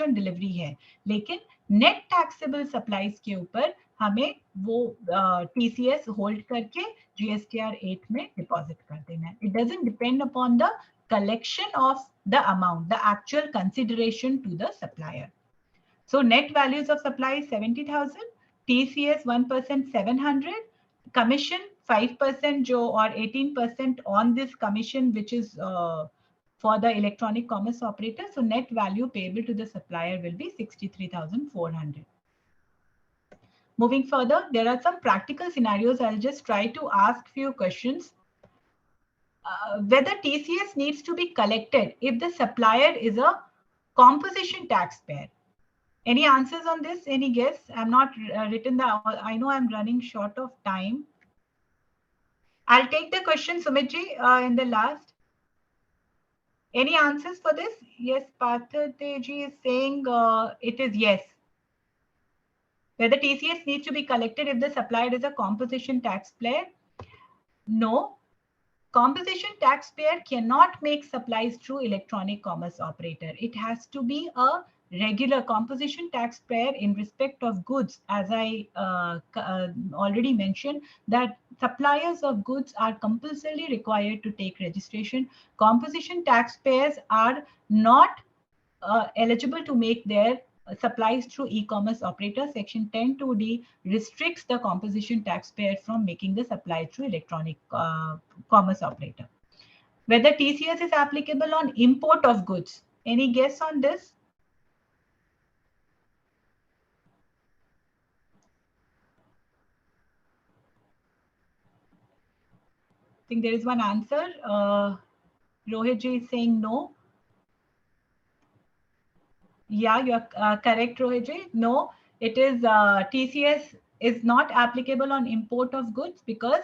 ऑन डिलीवरी है, लेकिन नेट टैक्सेबल सप्लाईज के ऊपर हमें वो टीसीएस होल्ड करके जीएसटीआर 8 में डिपॉजिट कर देना है। It doesn't depend upon the collection of the amount, the actual consideration to the supplier. So net values of supply is 70,000, TCS 1% 700, commission 5% जो और 18% on this commission which is for the electronic commerce operator. So net value payable to the supplier will be 63,400. Moving further, there are some practical scenarios. I'll just try to ask few questions. Whether TCS needs to be collected if the supplier is a composition taxpayer. Any answers on this? Any guess? I'm not written the, I know I'm running short of time. I'll take the question, Sumitji, in the last. Any answers for this? Yes, Parthateji is saying it is yes. Whether TCS needs to be collected if the supplier is a composition taxpayer? No. Composition taxpayer cannot make supplies through electronic commerce operator. It has to be a regular composition taxpayer in respect of goods. As I already mentioned, that suppliers of goods are compulsorily required to take registration. Composition taxpayers are not eligible to make their supplies through e-commerce operator. Section 10(2)(d) restricts the composition taxpayer from making the supply through electronic commerce operator. Whether TCS is applicable on import of goods. Any guess on this? I think there is one answer. Rohit ji is saying no. Yeah, you are correct, Rohit. No, it is TCS is not applicable on import of goods because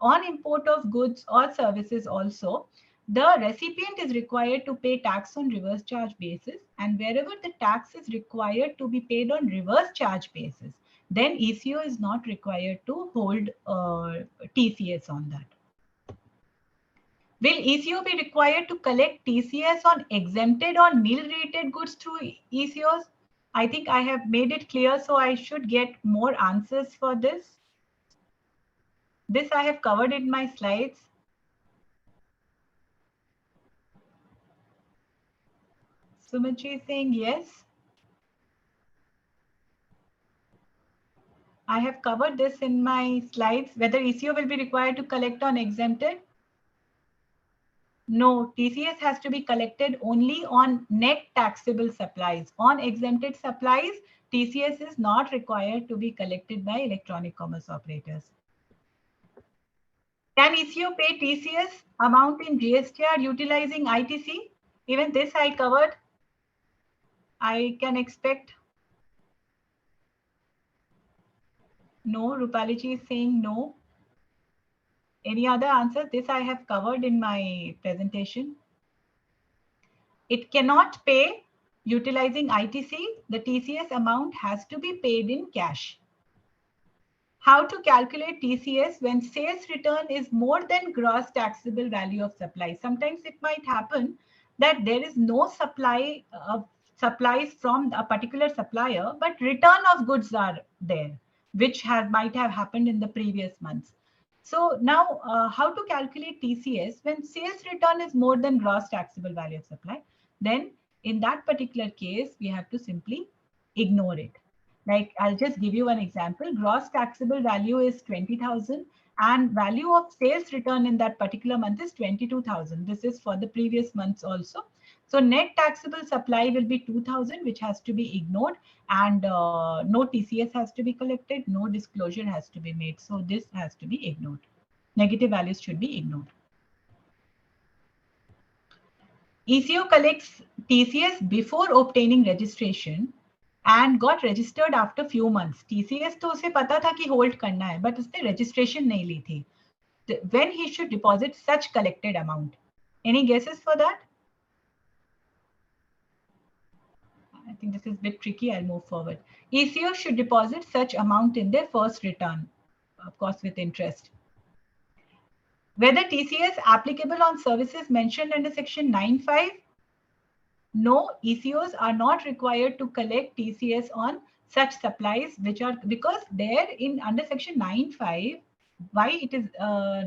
on import of goods or services also, the recipient is required to pay tax on reverse charge basis, and wherever the tax is required to be paid on reverse charge basis, then ECO is not required to hold TCS on that. Will ECO be required to collect TCS on exempted or nil rated goods through ECOs? I think I have made it clear, so I should get more answers for this. This I have covered in my slides. Sumachi is saying yes. I have covered this in my slides. Whether ECO will be required to collect on exempted? No, TCS has to be collected only on net taxable supplies. On exempted supplies, TCS is not required to be collected by electronic commerce operators. Can ECO pay TCS amount in GSTR utilizing ITC? Even this I covered. I can expect. No, Rupaliji is saying no. Any other answer? This I have covered in my presentation. It cannot pay utilizing ITC. The TCS amount has to be paid in cash. How to calculate TCS when sales return is more than gross taxable value of supply? Sometimes it might happen that there is no supply of supplies from a particular supplier, but return of goods are there, which might have happened in the previous months. So now how to calculate TCS when sales return is more than gross taxable value of supply? Then in that particular case, we have to simply ignore it. Like I'll just give you an example. Gross taxable value is 20,000 and value of sales return in that particular month is 22,000. This is for the previous months also. So net taxable supply will be 2,000, which has to be ignored, and no TCS has to be collected, no disclosure has to be made. So this has to be ignored. Negative values should be ignored. ECO collects TCS before obtaining registration and got registered after few months. TCS तो उसे पता था कि hold करना है, but उसने registration नहीं ली थी. When he should deposit such collected amount? Any guesses for that? I think this is a bit tricky. I'll move forward. ECO should deposit such amount in their first return, of course, with interest. Whether TCS applicable on services mentioned under section 9(5)? No, ECOs are not required to collect TCS on such supplies, which are because there in under section 9(5), why it is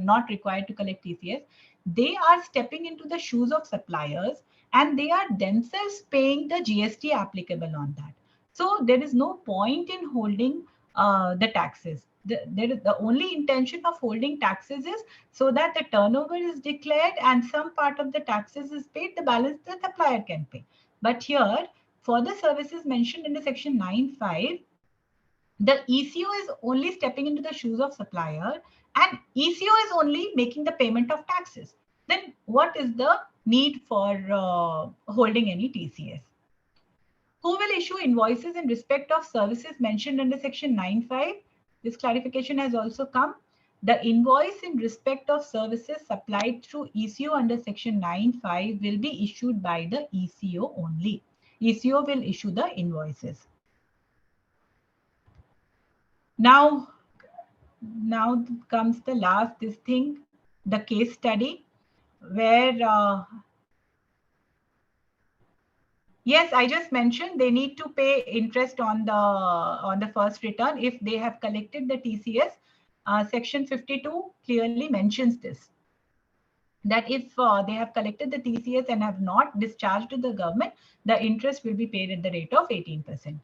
not required to collect TCS? They are stepping into the shoes of suppliers and they are themselves paying the GST applicable on that. So there is no point in holding the taxes. The only intention of holding taxes is so that the turnover is declared and some part of the taxes is paid, the balance the supplier can pay. But here, for the services mentioned in the section 9(5), the ECO is only stepping into the shoes of supplier and ECO is only making the payment of taxes. Then what is the need for holding any TCS? Who will issue invoices in respect of services mentioned under section 9(5)? This clarification has also come. The invoice in respect of services supplied through ECO under section 9(5) will be issued by the ECO only. ECO will issue the invoices. Now comes the last the case study, where yes, I just mentioned they need to pay interest on the first return if they have collected the TCS. Section 52 clearly mentions this, that if they have collected the TCS and have not discharged to the government, the interest will be paid at the rate of 18%.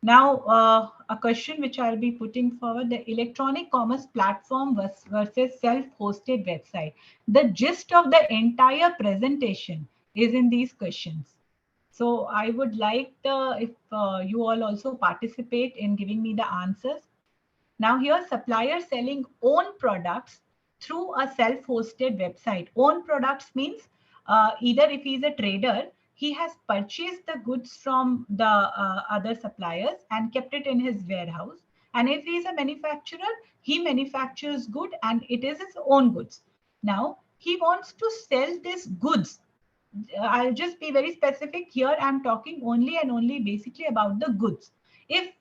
Now, a question which I'll be putting forward, the electronic commerce platform versus self-hosted website. The gist of the entire presentation is in these questions. So I would like if you all also participate in giving me the answers. Now here, suppliers selling own products through a self-hosted website. Own products means either if he's a trader, he has purchased the goods from the other suppliers and kept it in his warehouse. And if he is a manufacturer, he manufactures good and it is his own goods. Now, he wants to sell this goods. I'll just be very specific here. I'm talking only and only basically about the goods. If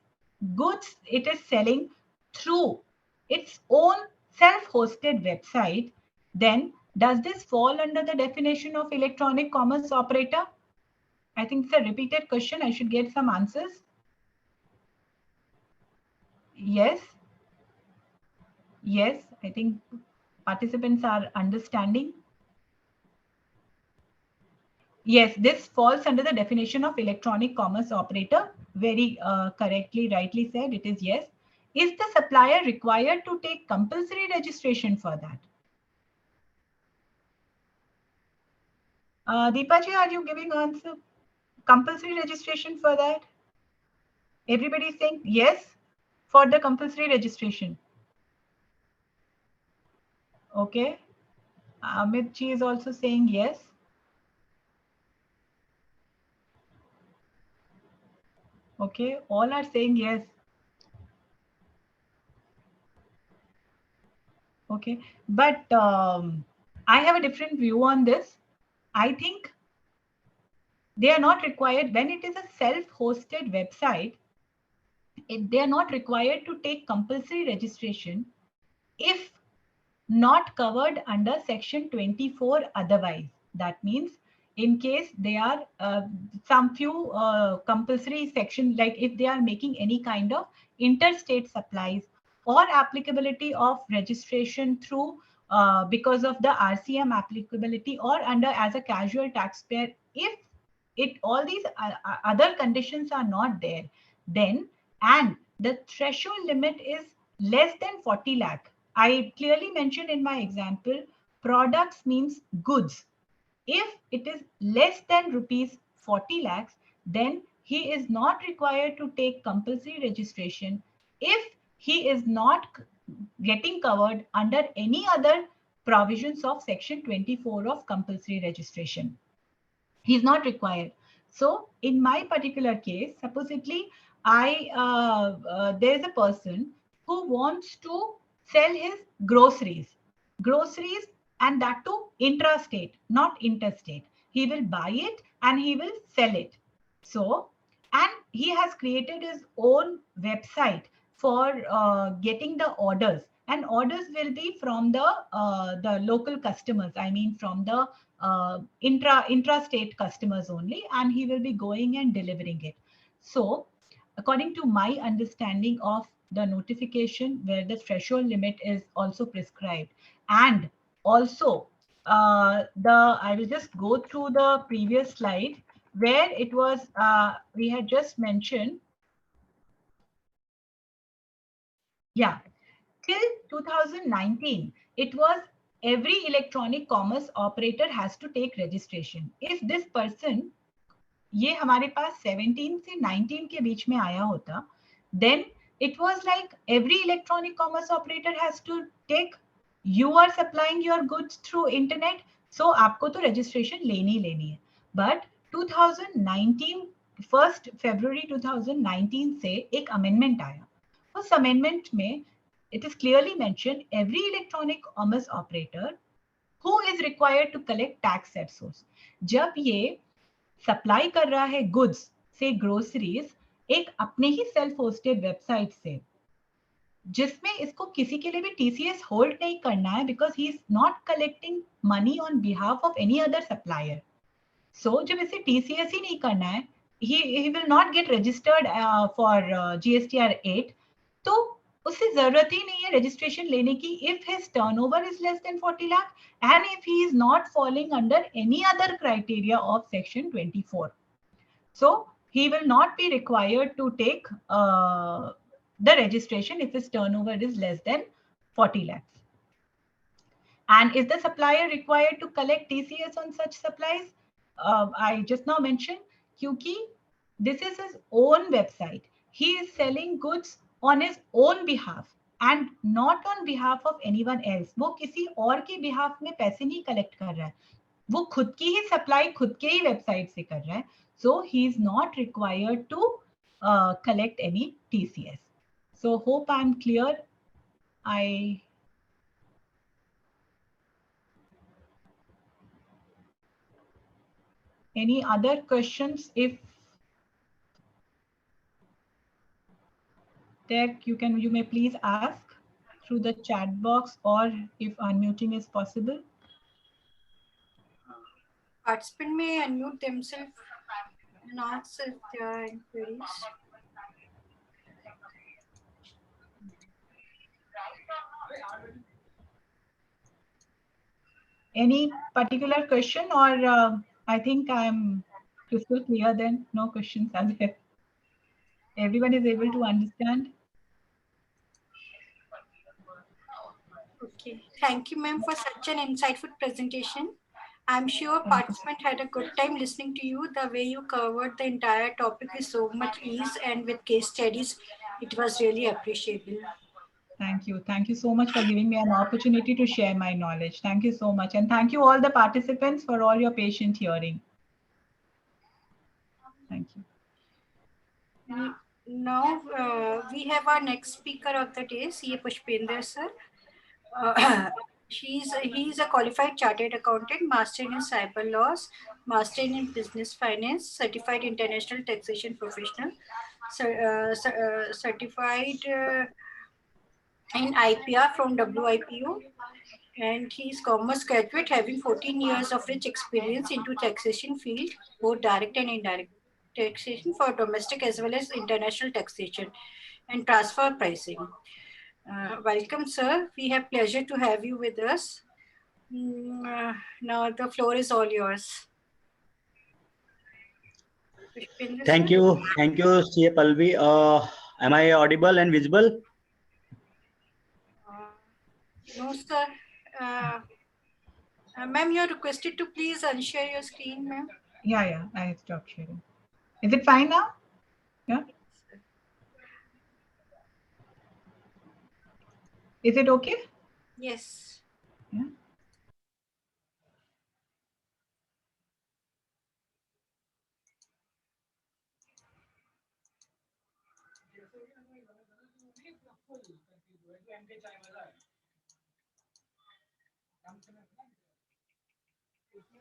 goods it is selling through its own self-hosted website, then does this fall under the definition of electronic commerce operator? I think it's a repeated question. I should get some answers. Yes. Yes, I think participants are understanding. Yes, this falls under the definition of electronic commerce operator. Very correctly, rightly said, it is yes. Is the supplier required to take compulsory registration for that? Deepaji, are you giving answer? Compulsory registration for that? Everybody is saying yes for the compulsory registration. Okay. Amit ji is also saying yes. Okay, all are saying yes. Okay, but I have a different view on this. I think they are not required when it is a self-hosted website. They are not required to take compulsory registration if not covered under section 24 otherwise. That means in case they are some few compulsory sections, like if they are making any kind of interstate supplies or applicability of registration through because of the RCM applicability or under as a casual taxpayer, if it all these other conditions are not there, then and the threshold limit is less than 40 lakh. I clearly mentioned in my example, products means goods. If it is less than rupees 40 lakhs, then he is not required to take compulsory registration if he is not getting covered under any other provisions of section 24 of compulsory registration. He's not required. So in my particular case, supposedly there's a person who wants to sell his groceries, and that too intrastate, not interstate. He will buy it and he will sell it. So, and he has created his own website for getting the orders, and orders will be from the local customers. I mean, from the intrastate customers only, and he will be going and delivering it. So according to my understanding of the notification where the threshold limit is also prescribed, and also I will just go through the previous slide where it was we had just mentioned, yeah, till 2019 it was every electronic commerce operator has to take registration. If this person, ये हमारे पास 17 से 19 के बीच में आया होता, then it was like every electronic commerce operator has to take, you are supplying your goods through internet, so आपको तो registration लेनी है. But 2019 1st February 2019 से एक amendment आया. उस amendment में it is clearly mentioned every electronic commerce operator who is required to collect tax at source. जब ये सप्लाई कर रहा है गुड्स से ग्रोसरीज एक अपने ही सेल्फ होस्टेड वेबसाइट से, जिसमें इसको किसी के लिए भी टीसीएस होल्ड नहीं करना है, because he is not collecting money on behalf of any other supplier. So जब इसे टीसीएस ही नहीं करना है, he will not get registered for GST 8, तो उससे जरूरत ही नहीं है रजिस्ट्रेशन लेने की if his turnover is less than 40 lakh and if he is not falling under any other criteria of section 24. So he will not be required to take the registration if his turnover is less than 40 lakhs. And is the supplier required to collect TCS on such supplies? I just now mentioned, क्योंकि this is his own website. He is selling goods on his own behalf and not on behalf of anyone else. वो किसी और के behalf में पैसे नहीं collect कर रहा है, वो खुद की ही supply खुद के ही website से कर रहा है. So he is not required to collect any TCS. So hope I'm clear. Any other questions? If there, you may please ask through the chat box, or if unmuting is possible. Participant may unmute themselves and ask if there are any queries. Any particular question, or I think I'm crystal clear then, no questions are there. Everyone is able to understand? Okay, thank you, ma'am, for such an insightful presentation. I'm sure participants had a good time listening to you. The way you covered the entire topic with so much ease and with case studies, it was really appreciable. Thank you. Thank you so much for giving me an opportunity to share my knowledge. Thank you so much. And thank you all the participants for all your patient hearing. Thank you. Now we have our next speaker of the day, CA Pushpender sir. He's a qualified chartered accountant, master in cyber laws, master in business finance, certified international taxation professional, certified in IPR from WIPO, and he's commerce graduate having 14 years of rich experience into taxation field, both direct and indirect taxation for domestic as well as international taxation and transfer pricing. Welcome, sir. We have pleasure to have you with us. Now the floor is all yours. Pushpender, Thank sir? you, CA Palvi. Am I audible and visible? No, sir. Ma'am, you're requested to please unshare your screen, ma'am. Yeah, I stopped sharing. Is it fine now? Yeah. Is it okay? Yes. Yeah.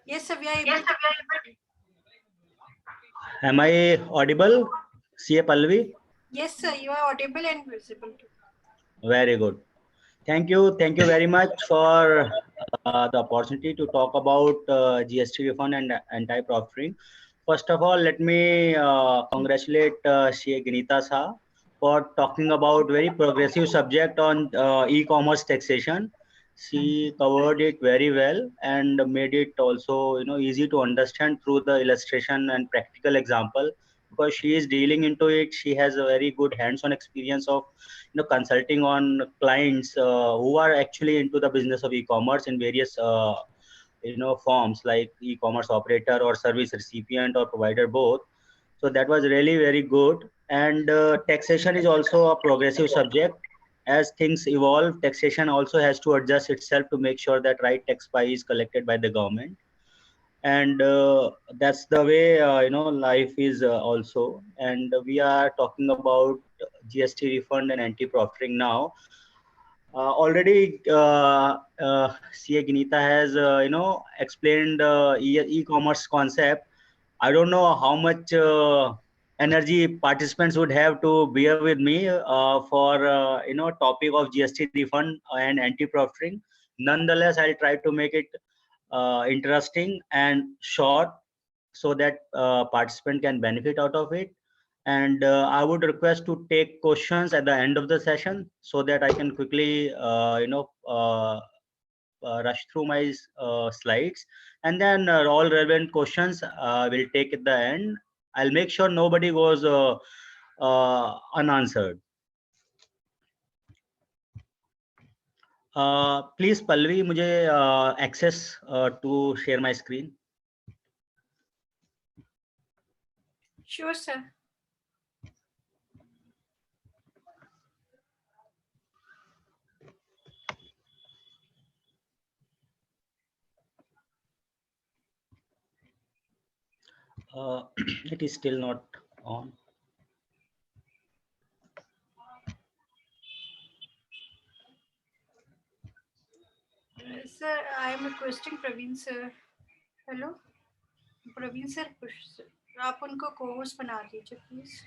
Yes, sir. We are able to. Am I audible, CA Palvi? Yes, sir. You are audible and visible too. Very good. Thank you very much for the opportunity to talk about GST refund and anti-profiteering. First of all, let me congratulate CA Ginita Sa for talking about very progressive subject on e-commerce taxation. She covered it very well and made it also easy to understand through the illustration and practical example, because she is dealing into it. She has a very good hands-on experience of consulting on clients who are actually into the business of e-commerce in various forms like e-commerce operator or service recipient or provider, both. So that was really very good. And taxation is also a progressive subject. As things evolve, taxation also has to adjust itself to make sure that right tax pie is collected by the government. And that's the way life is also. And we are talking about GST refund and anti-profiteering now. Already CA Ginita has explained e-commerce concept. I don't know how much energy participants would have to bear with me for topic of GST refund and anti-profiteering. Nonetheless, I'll try to make it interesting and short so that participant can benefit out of it. And I would request to take questions at the end of the session so that I can quickly rush through my slides, and then all relevant questions will take at the end. I'll make sure nobody goes unanswered. Please Palvi, मुझे access to share my screen. Sure, sir. It is still not on. Sir, I am requesting Praveen, sir. Hello? Praveen sir, आप उनको course बना दीजिए please.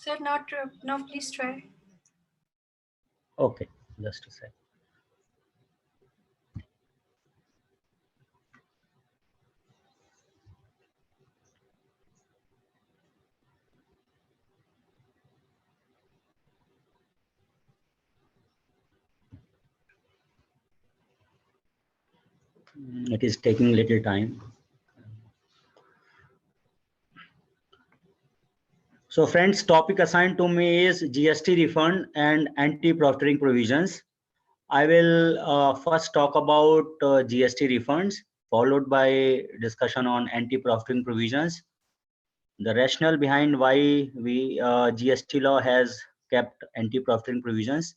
Sir, not now. Please try. Okay, just a sec. It is taking little time. So friends, topic assigned to me is GST refund and anti-profiteering provisions. I will first talk about GST refunds, followed by discussion on anti-profiteering provisions, the rationale behind why GST law has kept anti-profiteering provisions,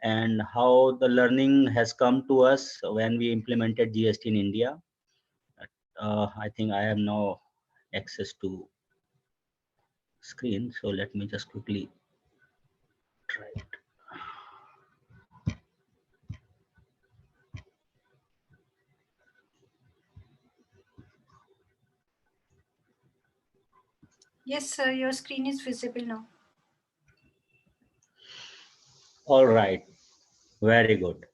and how the learning has come to us when we implemented GST in India. I think I have now access to screen, so let me just quickly try it. Yes, sir. Your screen is visible now. All right, very good.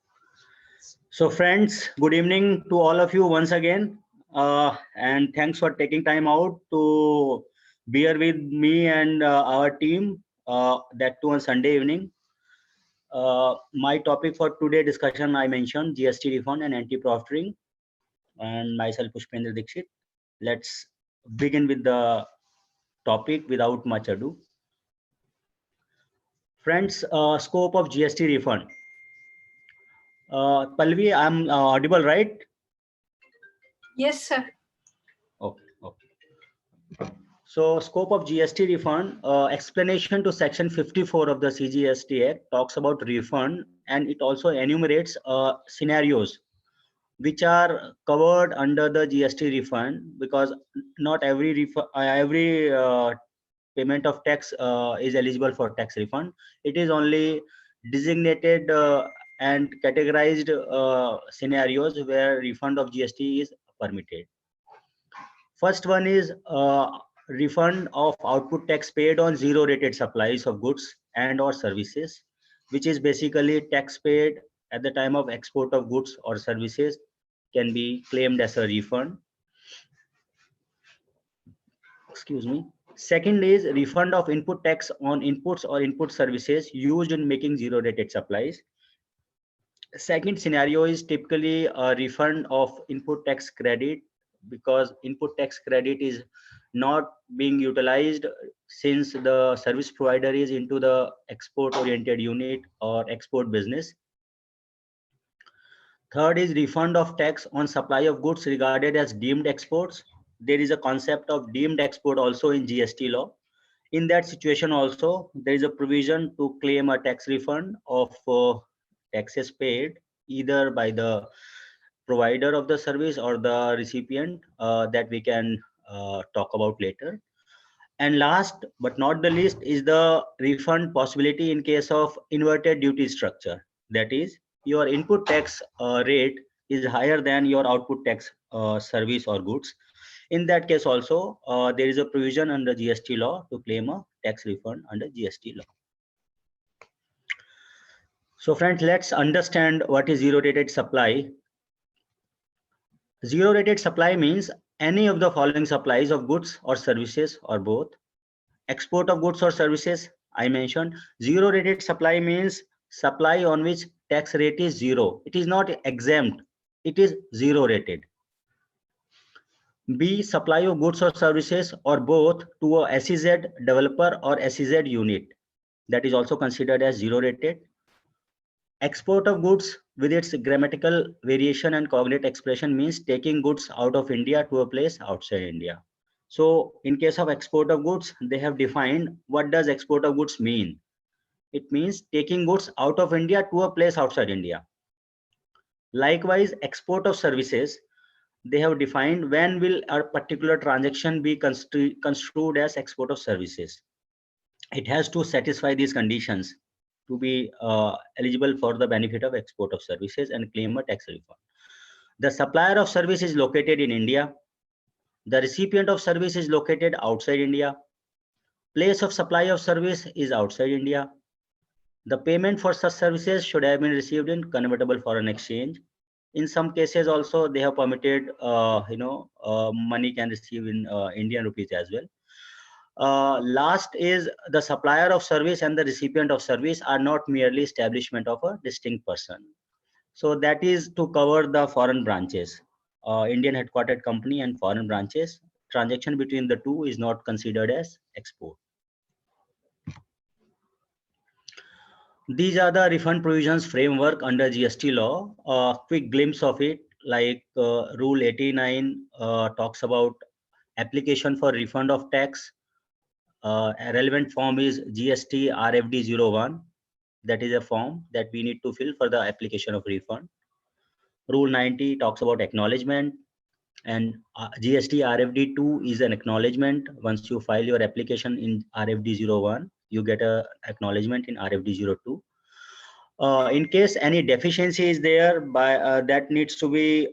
So friends, good evening to all of you once again, and thanks for taking time out to be here with me and our team, that too on Sunday evening. My topic for today discussion, I mentioned GST refund and anti-profiteering, and myself Pushpendra Dixit. Let's begin with the topic without much ado. Friends, scope of GST refund. Palvi, I'm audible, right? Yes, sir. Okay. So scope of GST refund, explanation to section 54 of the Cgst Act talks about refund, and it also enumerates scenarios which are covered under the GST refund, because not every payment of tax is eligible for tax refund. It is only designated and categorized scenarios where refund of GST is permitted. First one is refund of output tax paid on zero rated supplies of goods and or services, which is basically tax paid at the time of export of goods or services, can be claimed as a refund. Excuse me. Second is refund of input tax on inputs or input services used in making zero rated supplies. Second scenario is typically a refund of input tax credit, because input tax credit is not being utilized since the service provider is into the export oriented unit or export business. Third is refund of tax on supply of goods regarded as deemed exports. There is a concept of deemed export also in GST law. In that situation also, there is a provision to claim a tax refund of taxes paid either by the provider of the service or the recipient, that we can talk about later. And last but not the least is the refund possibility in case of inverted duty structure. That is, your input tax rate is higher than your output tax service or goods. In that case also, there is a provision under GST law to claim a tax refund under GST law. So friends, let's understand what is zero rated supply. Zero rated supply means any of the following supplies of goods or services or both. Export of goods or services, I mentioned. Zero rated supply means supply on which tax rate is zero. It is not exempt, it is zero rated. B, supply of goods or services or both to a SEZ developer or SEZ unit, that is also considered as zero rated. Export of goods with its grammatical variation and cognate expression means taking goods out of India to a place outside India. So in case of export of goods, they have defined what does export of goods mean. It means taking goods out of India to a place outside India. Likewise, export of services, they have defined when will a particular transaction be construed as export of services. It has to satisfy these conditions to be eligible for the benefit of export of services and claim a tax refund. The supplier of service is located in India. The recipient of service is located outside India. Place of supply of service is outside India. The payment for such services should have been received in convertible foreign exchange. In some cases also they have permitted money can receive in Indian rupees as well. Last is the supplier of service and the recipient of service are not merely establishment of a distinct person. So that is to cover the foreign branches, Indian headquartered company and foreign branches. Transaction between the two is not considered as export. These are the refund provisions framework under GST law. A quick glimpse of it, like Rule 89 talks about application for refund of tax. A relevant form is GST RFD 01. That is a form that we need to fill for the application of refund. Rule 90 talks about acknowledgement, and GST RFD 2 is an acknowledgement. Once you file your application in RFD 01, you get a acknowledgement in RFD 02. In case any deficiency is there, by that needs to be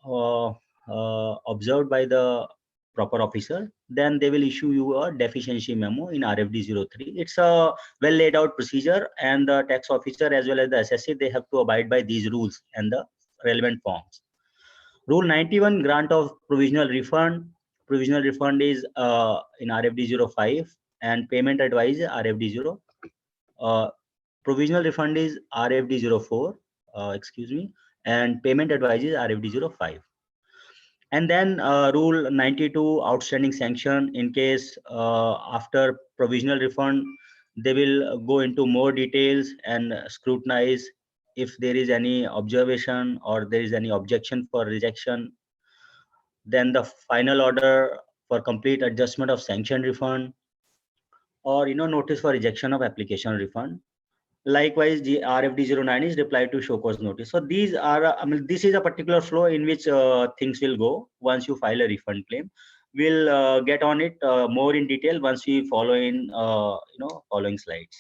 observed by the proper officer, then they will issue you a deficiency memo in RFD 03. It's a well laid out procedure, and the tax officer as well as the assessee, they have to abide by these rules and the relevant forms. Rule 91, grant of provisional refund. Provisional refund is in RFD 05, and payment advice RFD 0. Provisional refund is RFD 04, and payment advice is RFD 05. And then Rule 92, outstanding sanction. In case after provisional refund, they will go into more details and scrutinize if there is any observation or there is any objection for rejection. Then the final order for complete adjustment of sanction refund, or notice for rejection of application refund. Likewise, the RFD 09 is reply to show cause notice. So these are, this is a particular flow in which things will go once you file a refund claim. We'll get on it more in detail once we follow in, following slides.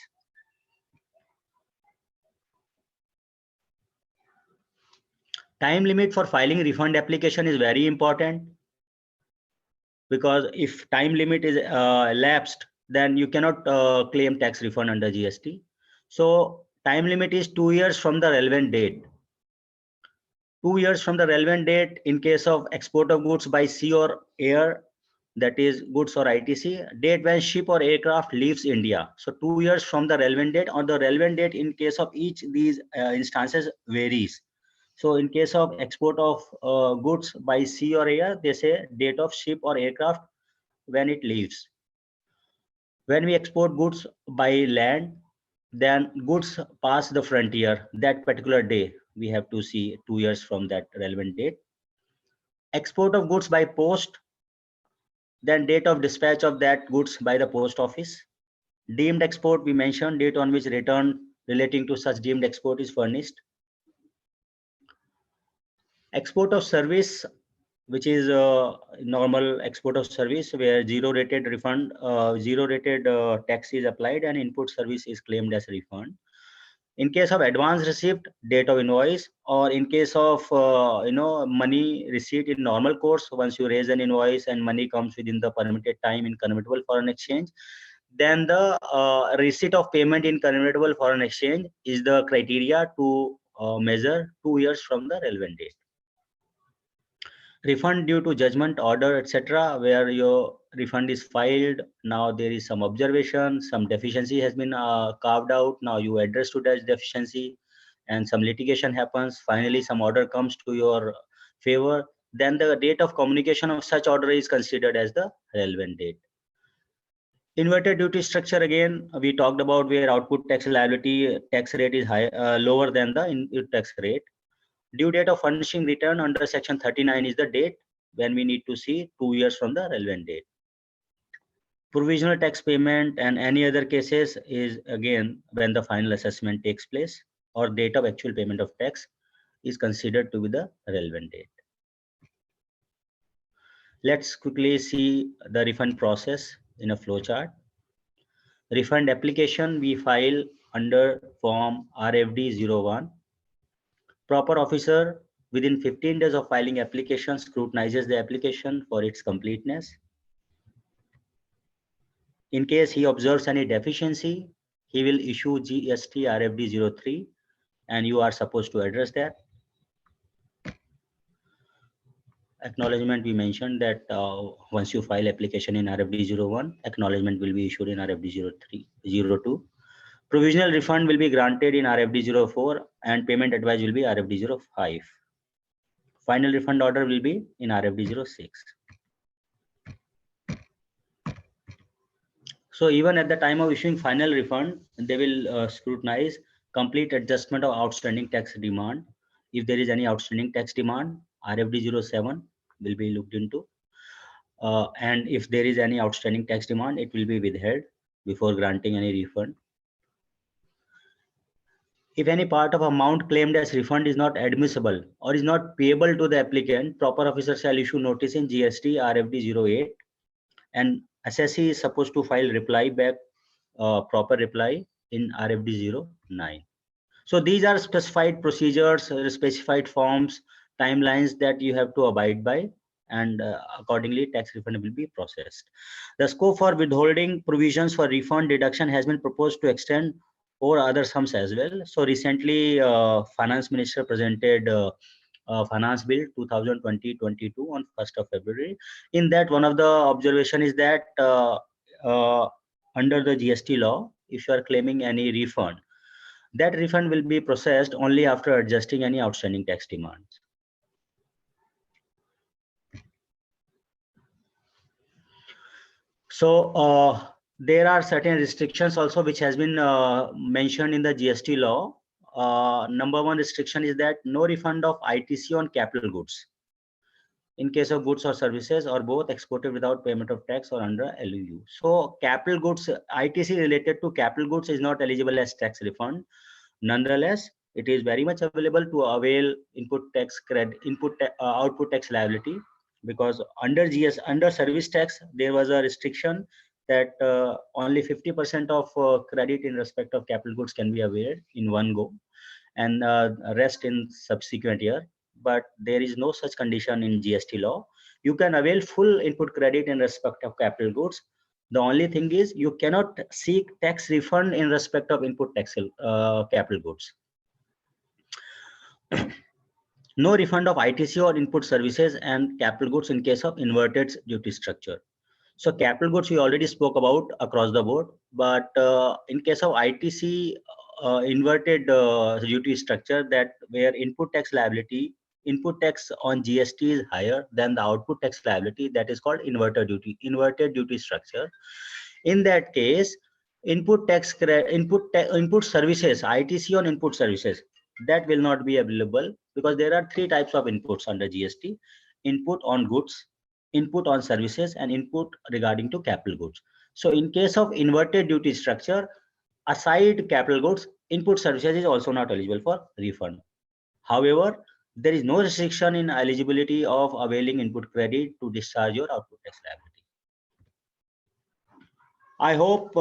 Time limit for filing refund application is very important, because if time limit is elapsed, then you cannot claim tax refund under GST. So time limit is 2 years from the relevant date. 2 years from the relevant date in case of export of goods by sea or air, that is goods or ITC, date when ship or aircraft leaves India. So 2 years from the relevant date, or the relevant date in case of each these instances varies. So in case of export of goods by sea or air, they say date of ship or aircraft when it leaves. When we export goods by land, then goods pass the frontier that particular day. We have to see 2 years from that relevant date. Export of goods by post, then date of dispatch of that goods by the post office. Deemed export, we mentioned date on which return relating to such deemed export is furnished. Export of service, which is a normal export of service where zero rated refund, zero rated tax is applied and input service is claimed as refund. In case of advance receipt, date of invoice, or in case of money receipt in normal course, once you raise an invoice and money comes within the permitted time in convertible foreign exchange, then the receipt of payment in convertible foreign exchange is the criteria to measure 2 years from the relevant date. Refund due to judgment, order, etc., where your refund is filed. Now there is some observation, some deficiency has been carved out. Now you address to that deficiency, and some litigation happens. Finally, some order comes to your favor. Then the date of communication of such order is considered as the relevant date. Inverted duty structure, again we talked about, where output tax liability tax rate is high, lower than the input tax rate. Due date of furnishing return under section 39 is the date when we need to see 2 years from the relevant date. Provisional tax payment and any other cases is again when the final assessment takes place, or date of actual payment of tax is considered to be the relevant date. Let's quickly see the refund process in a flowchart. Refund application we file under form RFD01. Proper officer within 15 days of filing application scrutinizes the application for its completeness. In case he observes any deficiency, he will issue GST RFD03 and you are supposed to address that. Acknowledgement, we mentioned that once you file application in RFD01, acknowledgement will be issued in RFD02. Provisional refund will be granted in RFD04 and payment advice will be RFD05. Final refund order will be in RFD06. So even at the time of issuing final refund, they will scrutinize complete adjustment of outstanding tax demand. If there is any outstanding tax demand, RFD07 will be looked into. And if there is any outstanding tax demand, it will be withheld before granting any refund. If any part of amount claimed as refund is not admissible or is not payable to the applicant, proper officer shall issue notice in GST RFD08 and assessee is supposed to file reply back, proper reply in RFD09. So these are specified procedures, specified forms, timelines that you have to abide by, and accordingly tax refund will be processed. The scope for withholding provisions for refund deduction has been proposed to extend over other sums as well. So recently finance minister presented finance bill 2020-22 on 1st of February. In that, one of the observation is that under the GST law, if you are claiming any refund, that refund will be processed only after adjusting any outstanding tax demands. So there are certain restrictions also which has been mentioned in the GST law. Number one restriction is that no refund of ITC on capital goods in case of goods or services or both exported without payment of tax or under LUU. So capital goods, ITC related to capital goods is not eligible as tax refund. Nonetheless, it is very much available to avail input tax credit, output tax liability, because under service tax there was a restriction that only 50% of credit in respect of capital goods can be availed in one go, and rest in subsequent year. But there is no such condition in GST law. You can avail full input credit in respect of capital goods. The only thing is you cannot seek tax refund in respect of input tax capital goods. No refund of ITC or input services and capital goods in case of inverted duty structure. So capital goods we already spoke about across the board, but in case of ITC inverted duty structure, that where input tax liability, input tax on GST is higher than the output tax liability, that is called inverted duty structure. In that case, input services, ITC on input services, that will not be available, because there are three types of inputs under GST: input on goods, input on services, and input regarding to capital goods. So in case of inverted duty structure, aside capital goods, input services is also not eligible for refund. However, there is no restriction in eligibility of availing input credit to discharge your output tax liability. I hope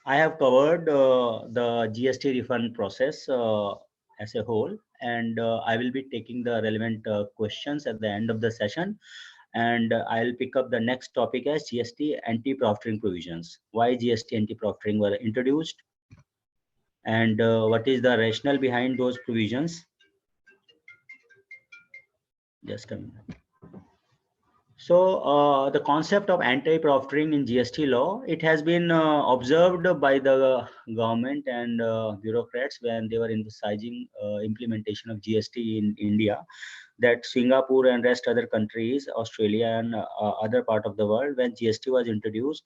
I have covered the GST refund process as a whole, and I will be taking the relevant questions at the end of the session. And I'll pick up the next topic as GST anti-profiteering provisions. Why GST anti-profiteering were introduced, and what is the rationale behind those provisions. Just a minute. So the concept of anti-profiteering in GST law, it has been observed by the government and bureaucrats when they were emphasizing implementation of GST in India, that Singapore and rest other countries, Australia and other part of the world, when GST was introduced,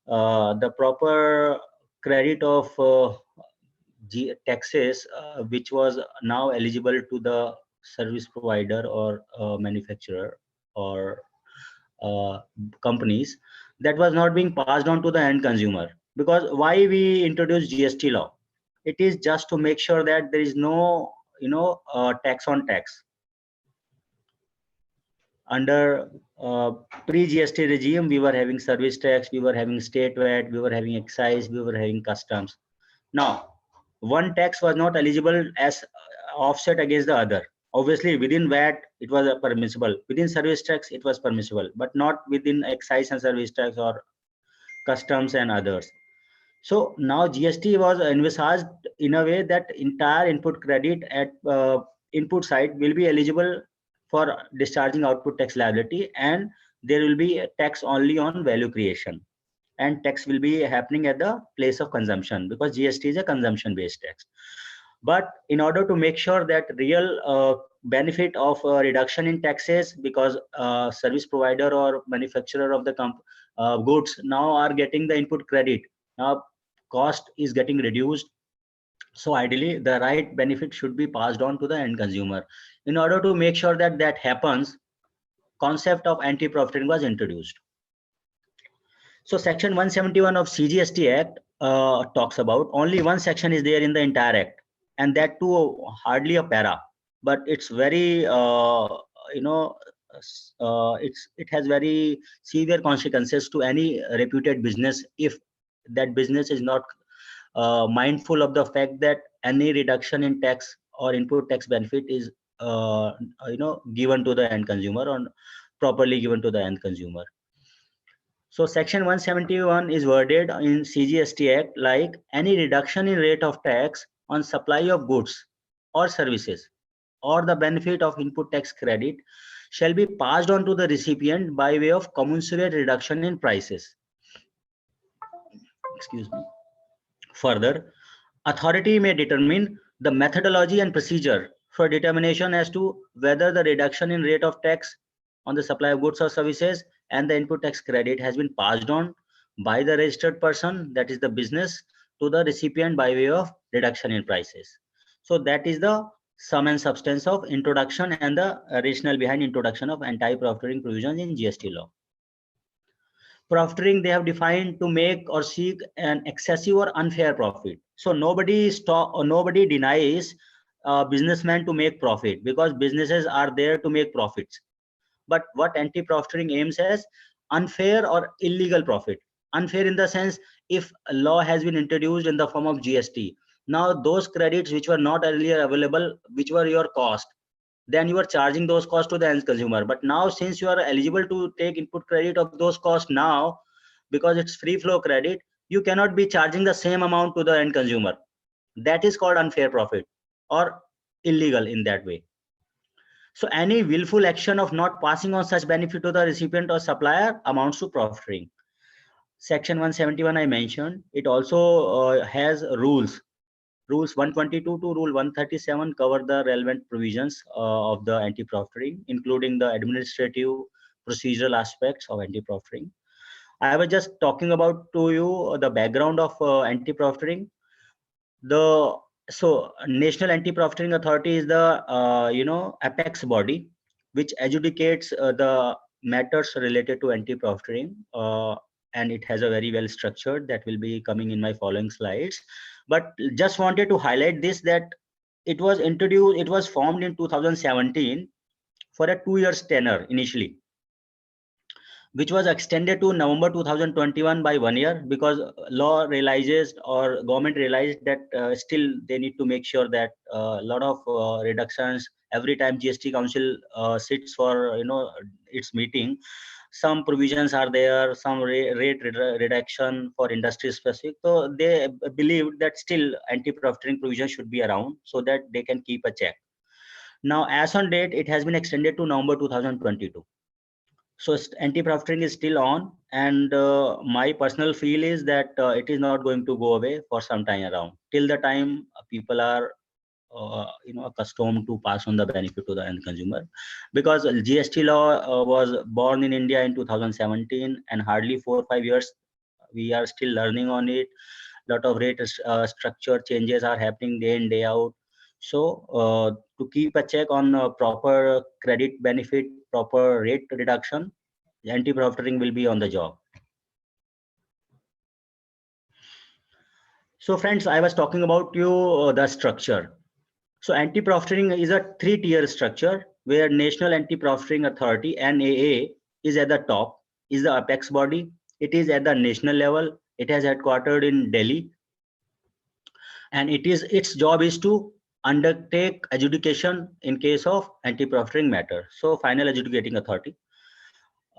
the proper credit of taxes which was now eligible to the service provider or manufacturer or companies, that was not being passed on to the end consumer. Because why we introduced GST law? it is just to make sure that there is no tax on tax. Under pre-GST regime, we were having service tax, we were having state VAT, we were having excise, we were having customs. Now, one tax was not eligible as offset against the other. Obviously, within VAT, it was permissible. Within service tax, it was permissible, but not within excise and service tax or customs and others. So now GST was envisaged in a way that entire input credit at input side will be eligible for discharging output tax liability, and there will be a tax only on value creation, and tax will be happening at the place of consumption because GST is a consumption based tax. But in order to make sure that real benefit of reduction in taxes, because service provider or manufacturer of the goods now are getting the input credit, now cost is getting reduced, so ideally the right benefit should be passed on to the end consumer. In order to make sure that that happens, concept of anti-profiteering was introduced. So section 171 of Cgst Act talks about, only one section is there in the entire act, and that too hardly a para, but it's very it has very severe consequences to any reputed business if that business is not mindful of the fact that any reduction in tax or input tax benefit is given to the end consumer or properly given to the end consumer. So section 171 is worded in Cgst Act like, any reduction in rate of tax on supply of goods or services or the benefit of input tax credit shall be passed on to the recipient by way of commensurate reduction in prices. Excuse me. Further, authority may determine the methodology and procedure for determination as to whether the reduction in rate of tax on the supply of goods or services and the input tax credit has been passed on by the registered person, that is the business, to the recipient by way of reduction in prices. So that is the sum and substance of introduction and the rationale behind introduction of anti-profiteering provisions in GST law. Profiteering, they have defined to make or seek an excessive or unfair profit. So nobody denies businessmen to make profit, because businesses are there to make profits. But what anti-profiteering aims as, unfair or illegal profit. Unfair in the sense, if a law has been introduced in the form of GST, now those credits which were not earlier available, which were your cost, then you are charging those costs to the end consumer. But now, since you are eligible to take input credit of those costs now, because it's free flow credit, you cannot be charging the same amount to the end consumer. That is called unfair profit or illegal in that way. So any willful action of not passing on such benefit to the recipient or supplier amounts to profiteering. Section 171 I mentioned, it also has rules. Rules 122 to Rule 137 cover the relevant provisions of the anti-profiteering, including the administrative procedural aspects of anti-profiteering. I was just talking about to you the background of anti-profiteering. So National Anti-Profiteering Authority is the apex body which adjudicates the matters related to anti-profiteering, and it has a very well structured that will be coming in my following slides. But just wanted to highlight this, that it was introduced, it was formed in 2017 for a 2 years tenure initially, which was extended to November 2021 by 1 year, because law realizes or government realized that still they need to make sure that a lot of reductions every time GST Council sits for its meeting. Some provisions are there, some rate reduction for industry specific. So they believe that still anti-profiteering provision should be around so that they can keep a check. Now, as on date, it has been extended to November 2022. So anti-profiteering is still on, and my personal feel is that it is not going to go away for some time around, till the time people are accustomed to pass on the benefit to the end consumer. Because GST law was born in India in 2017, and hardly 4 or 5 years we are still learning on it. Lot of rate structure changes are happening day in day out. So to keep a check on proper credit benefit, proper rate reduction, anti-profiteering will be on the job. So friends, I was talking about you the structure. So anti-profiteering is a three-tier structure where National Anti-Profiteering Authority (NAA) is at the top, is the apex body. It is at the national level. It has headquartered in Delhi, and its job is to undertake adjudication in case of anti-profiteering matter. So final adjudicating authority.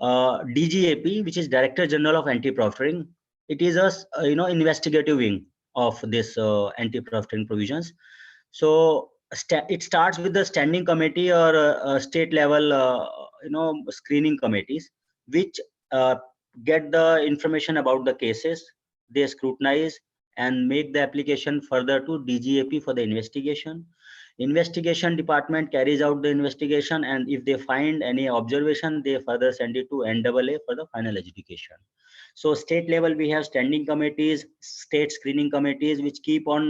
DGAP, which is Director General of Anti-Profiteering, it is a investigative wing of this anti-profiteering provisions. So it starts with the standing committee or state level screening committees, which uh, get the information about the cases. They scrutinize and make the application further to DGAP for the investigation. Investigation department carries out the investigation, and if they find any observation, they further send it to NAA for the final adjudication. So state level, we have standing committees, state screening committees, which keep on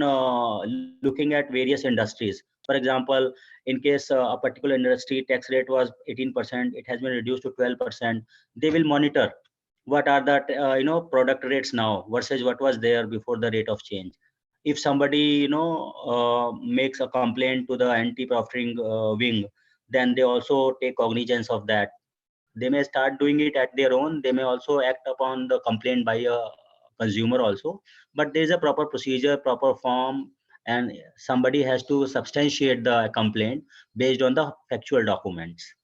looking at various industries. For example, in case a particular industry tax rate was 18%, it has been reduced to 12%. They will monitor what are the product rates now versus what was there before the rate of change. If somebody makes a complaint to the anti-profiteering wing, then they also take cognizance of that. They may start doing it at their own. They may also act upon the complaint by a consumer also, but there is a proper procedure, proper form, and somebody has to substantiate the complaint based on the factual documents.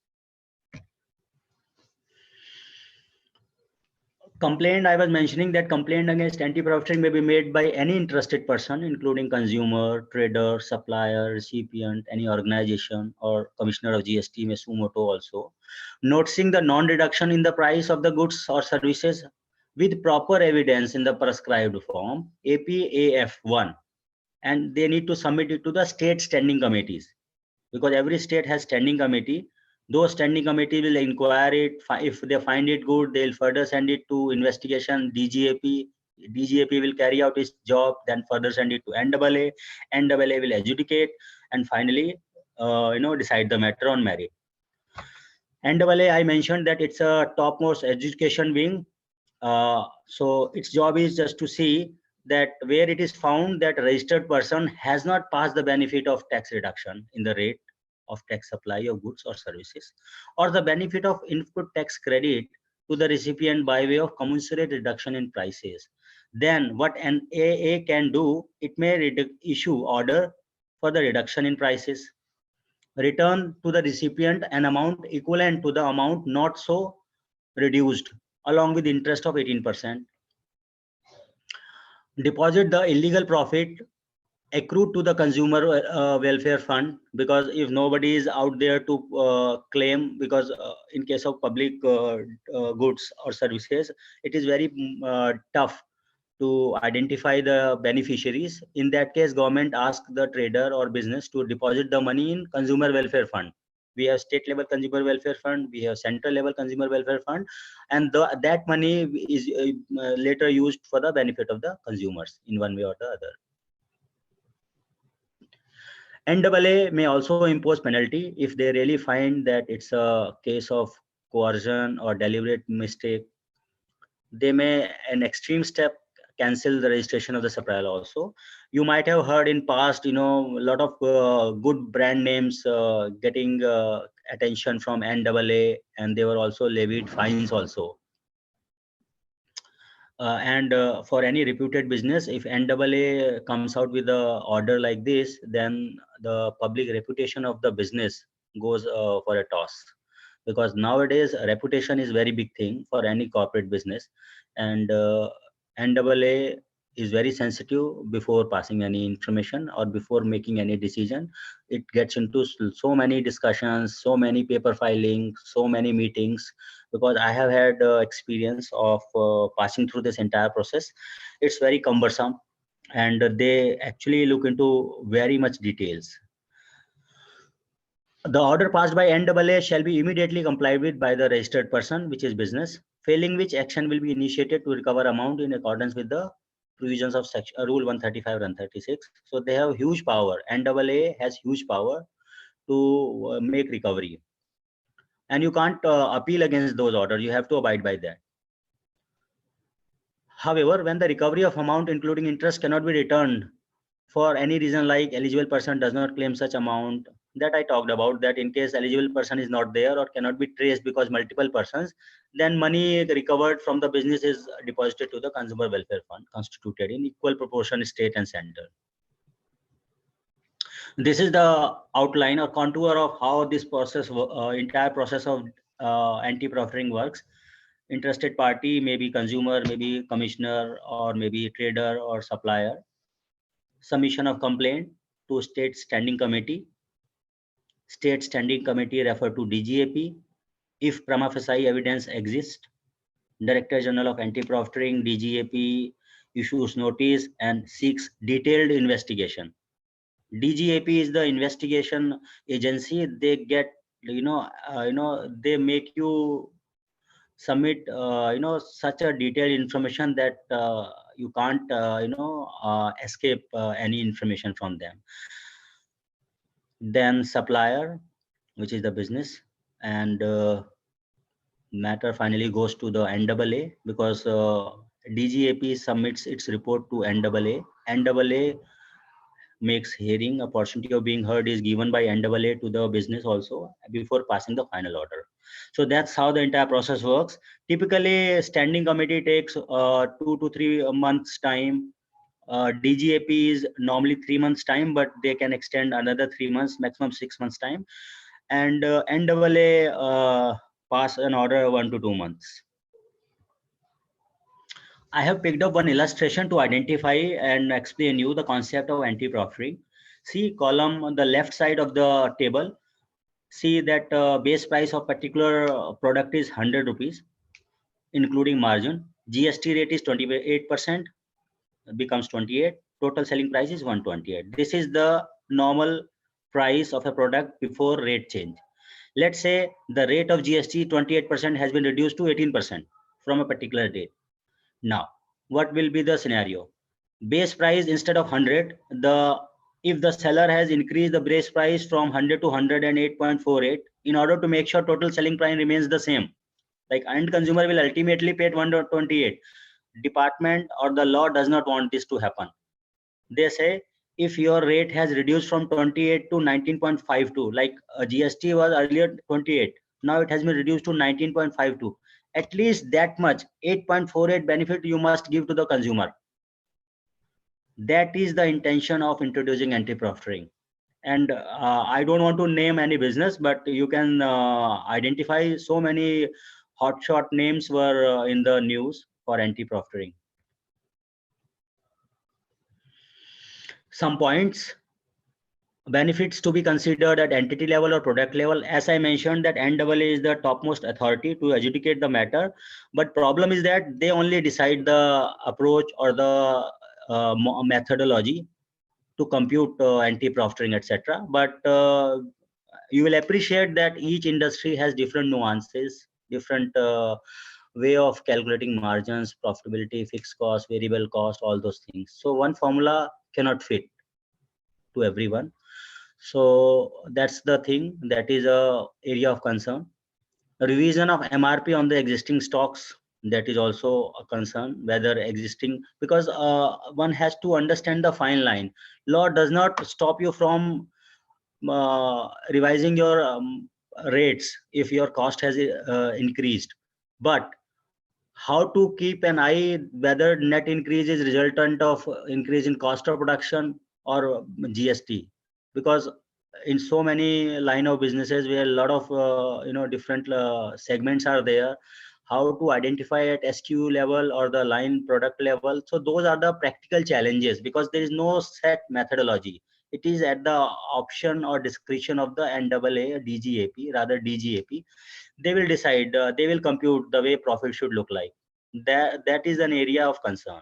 Complaint, I was mentioning that complaint against anti-profiteering may be made by any interested person, including consumer, trader, supplier, recipient, any organization, or commissioner of GST may suo motu also, noticing the non-reduction in the price of the goods or services with proper evidence in the prescribed form, APAF1, and they need to submit it to the state standing committees, because every state has standing committee. Those standing committee will inquire it. If they find it good, they'll further send it to investigation DGAP. DGAP will carry out its job, then further send it to NAA. NAA will adjudicate and finally decide the matter on merit. NAA, I mentioned that it's a topmost education wing. So its job is just to see that where it is found that a registered person has not passed the benefit of tax reduction in the rate of tax supply of goods or services, or the benefit of input tax credit to the recipient by way of commensurate reduction in prices, then what an AA can do, it may issue order for the reduction in prices, return to the recipient an amount equivalent to the amount not so reduced, along with interest of 18%, deposit the illegal profit accrued to the consumer welfare fund, because if nobody is out there to claim, because in case of public goods or services, it is very tough to identify the beneficiaries. In that case, government asks the trader or business to deposit the money in consumer welfare fund. We have state level consumer welfare fund, we have central level consumer welfare fund, and that money is later used for the benefit of the consumers in one way or the other. NAA may also impose penalty if they really find that it's a case of coercion or deliberate mistake. They may, an extreme step, cancel the registration of the supplier also. You might have heard in past, a lot of good brand names getting attention from NAA, and they were also levied fines also. And for any reputed business, if NAA comes out with a order like this, then the public reputation of the business goes for a toss, because nowadays reputation is very big thing for any corporate business, and NAA is very sensitive before passing any information or before making any decision. It gets into so many discussions, so many paper filing, so many meetings, because I have had experience of passing through this entire process. It's very cumbersome, and they actually look into very much details. The order passed by NAA shall be immediately complied with by the registered person, which is business, failing which action will be initiated to recover amount in accordance with the provisions of section rule 135 and 36. So they have huge power. NAA has huge power to make recovery, and you can't appeal against those orders. You have to abide by that. However, when the recovery of amount including interest cannot be returned for any reason, like eligible person does not claim such amount, that I talked about, that in case eligible person is not there or cannot be traced because multiple persons, then money recovered from the business is deposited to the consumer welfare fund constituted in equal proportion state and center. This is the outline or contour of how this process, entire process of anti-profiting works. Interested party may be consumer, maybe commissioner, or maybe trader or supplier. Submission of complaint to state standing committee. State standing committee refer to DGAP. If prima facie evidence exists, Director General of Anti-Profiting, DGAP, issues notice and seeks detailed investigation. DGAP is the investigation agency. They get, they make you submit, such a detailed information that you can't, escape any information from them. Then supplier, which is the business, and matter finally goes to the NAA, because DGAP submits its report to NAA. NAA makes hearing, opportunity of being heard is given by NAA to the business also before passing the final order. So that's how the entire process works. Typically, standing committee takes 2 to 3 months time. DGAP is normally 3 months time, but they can extend another 3 months, maximum 6 months time. And NAA pass an order 1 to 2 months. I have picked up one illustration to identify and explain you the concept of anti-profiting. See column on the left side of the table. See that base price of particular product is 100 rupees, including margin. GST rate is 28%, becomes 28. Total selling price is 128. This is the normal price of a product before rate change. Let's say the rate of GST 28% has been reduced to 18% from a particular date. Now, what will be the scenario? Base price instead of 100, if the seller has increased the base price from 100 to 108.48, in order to make sure total selling price remains the same, like end consumer will ultimately pay 128. Department or the law does not want this to happen. They say if your rate has reduced from 28 to 19.52, like GST was earlier 28, now it has been reduced to 19.52. At least that much 8.48 benefit you must give to the consumer. That is the intention of introducing anti-profiting. And I don't want to name any business, but you can identify so many hotshot names were in the news for anti-profiting. Some points. Benefits to be considered at entity level or product level. As I mentioned, that NAA is the topmost authority to adjudicate the matter, but problem is that they only decide the approach or the methodology to compute anti-profiting, etc. But you will appreciate that each industry has different nuances, different way of calculating margins, profitability, fixed cost, variable cost, all those things. So one formula cannot fit to everyone. So that's the thing, that is a area of concern. Revision of MRP on the existing stocks, that is also a concern, whether existing, because one has to understand the fine line. Law does not stop you from revising your rates if your cost has increased, but how to keep an eye whether net increase is resultant of increase in cost of production or GST, because in so many line of businesses where a lot of different segments are there, how to identify at SKU level or the line product level. So those are the practical challenges, because there is no set methodology. It is at the option or discretion of the NAA, DGAP, rather DGAP. They will decide, they will compute the way profit should look like. That is an area of concern.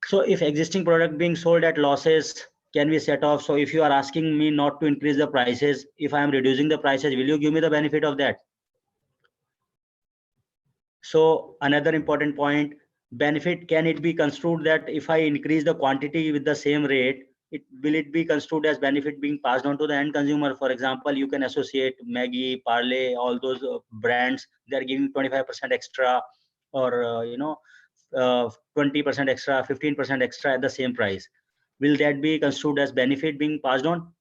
So if existing product being sold at losses, can we set off? So if you are asking me not to increase the prices, if I am reducing the prices, will you give me the benefit of that? So another important point, benefit, can it be construed that if I increase the quantity with the same rate, will it be construed as benefit being passed on to the end consumer? For example, you can associate Maggi, Parle, all those brands, they are giving 25% extra, or 20% extra, 15% extra at the same price. Will that be construed as benefit being passed on?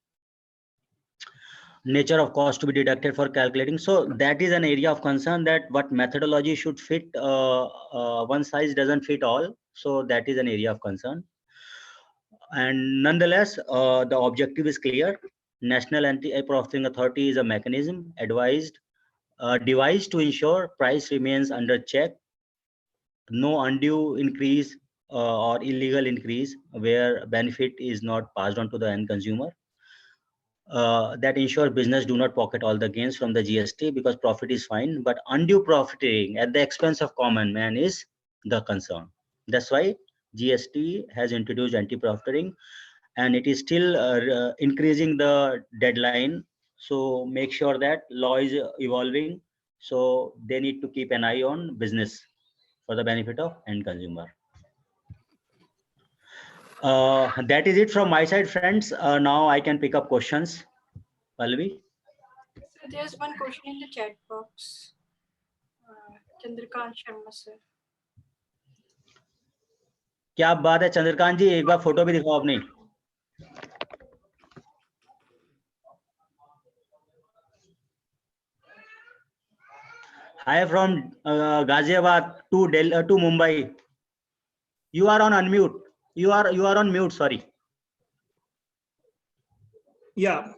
Nature of cost to be deducted for calculating. So that is an area of concern, that what methodology should fit. One size doesn't fit all. So that is an area of concern. And nonetheless, the objective is clear. National Anti-Profiteering Authority is a mechanism devised to ensure price remains under check, no undue increase or illegal increase where benefit is not passed on to the end consumer. That ensure business do not pocket all the gains from the GST, because profit is fine, but undue profiting at the expense of common man is the concern. That's why GST has introduced anti-profiteering, and it is still increasing the deadline. So make sure that law is evolving. So they need to keep an eye on business for the benefit of end consumer. That is it from my side, friends. Now I can pick up questions. Palvi? So there's one question in the chat box. Chandrakant Sharma sir. क्या बात है चंद्रकांत जी, एक बार photo भी दिखाओ अपनी. Hi from Ghaziabad to Delhi to Mumbai. You are on unmute. You are on mute. Sorry. Yeah.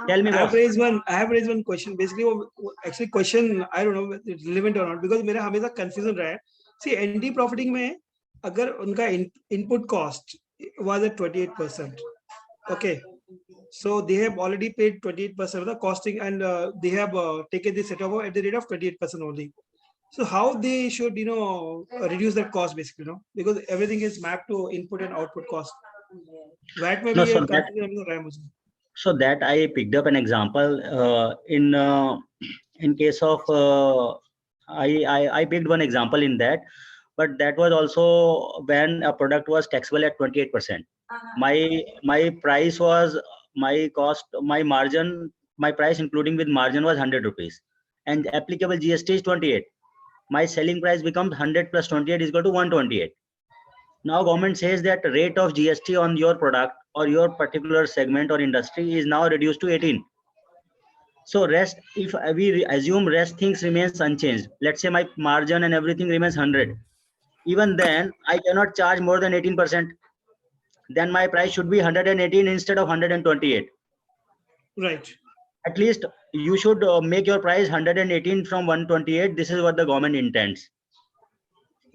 Tell me. I have raised one question. Basically, actually question I don't know whether it's relevant or not, because मेरा हमेशा confusion रहा है. See, anti profiting में अगर उनका input cost was at 28%, okay, so they have already paid 28% of the costing, and they have taken the setup at the rate of 28% only. So how they should reduce that cost, basically, because everything is mapped to input and output cost. VAT में भी confusion रहा है मुझे. So that I picked up an example in case of I picked one example in that, but that was also when a product was taxable at 28%. My price was my cost, my margin, my price including with margin was 100 rupees, and applicable GST is 28. My selling price becomes 100 plus 28 is equal to 128. Now government says that rate of GST on your product or your particular segment or industry is now reduced to 18. So rest, if we assume rest things remains unchanged, let's say my margin and everything remains 100, even then I cannot charge more than 18%. Then my price should be 118 instead of 128. Right. At least you should make your price 118 from 128. This is what the government intends.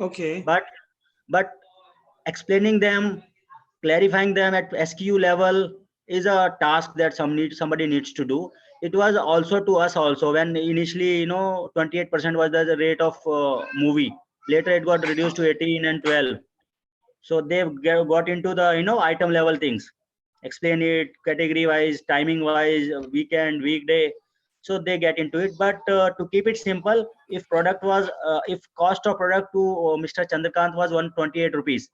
Okay. But explaining them, clarifying them at SKU level is a task that somebody needs to do. It was also to us also when initially 28% was the rate of movie. Later it got reduced to 18 and 12. So they got into the item level things, explain it category wise, timing wise, weekend, weekday. So they get into it. But to keep it simple, if cost of product to Mr. Chandrakant was 128 rupees,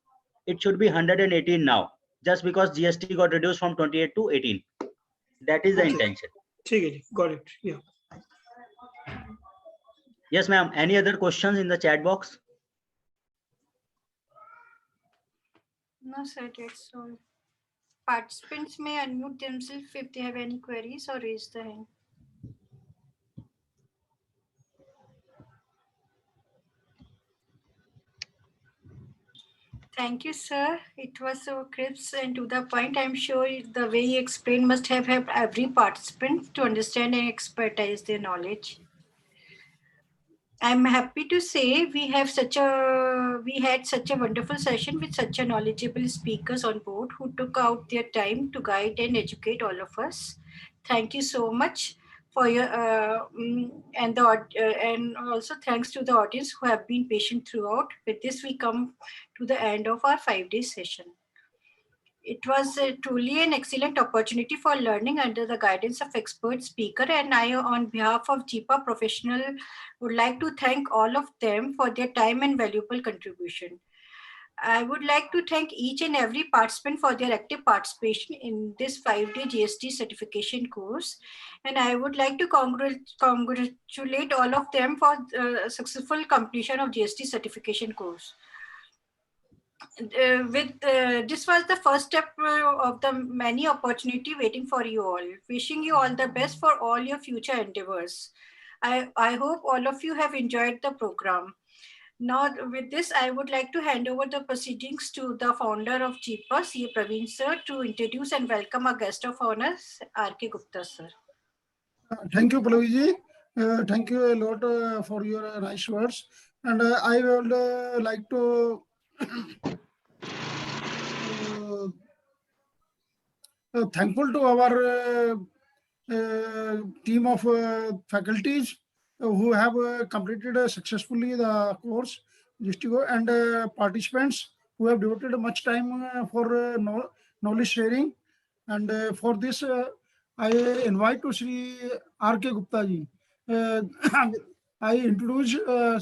it should be 118 now, just because GST got reduced from 28 to 18. That is the intention. Got it. Yeah. Yes, ma'am. Any other questions in the chat box? No, sir, that's all. Participants may unmute themselves if they have any queries or raise the hand. Thank you, sir. It was so crisp and to the point. I'm sure the way you explained must have helped every participant to understand and expertise their knowledge. I'm happy to say we had such a wonderful session with such a knowledgeable speakers on board who took out their time to guide and educate all of us. Thank you so much for your and also thanks to the audience who have been patient throughout. With this, we come to the end of our 5-day session. It was truly an excellent opportunity for learning under the guidance of expert speaker, and I, on behalf of GIPA Professional, would like to thank all of them for their time and valuable contribution. I would like to thank each and every participant for their active participation in this 5-day GST certification course. And I would like to congratulate all of them for successful completion of GST certification course. This was the first step of the many opportunity waiting for you all. Wishing you all the best for all your future endeavors. I hope all of you have enjoyed the program. Now, with this, I would like to hand over the proceedings to the founder of GIPA, CA Praveen sir, to introduce and welcome our guest of honor, R.K. Gupta sir. Thank you, Pallavi. Thank you a lot for your nice words. And I would like to thankful to our team of faculties who have completed successfully the course, and participants who have devoted much time for knowledge sharing. And for this, I invite to Sri R.K. Gupta ji. I introduce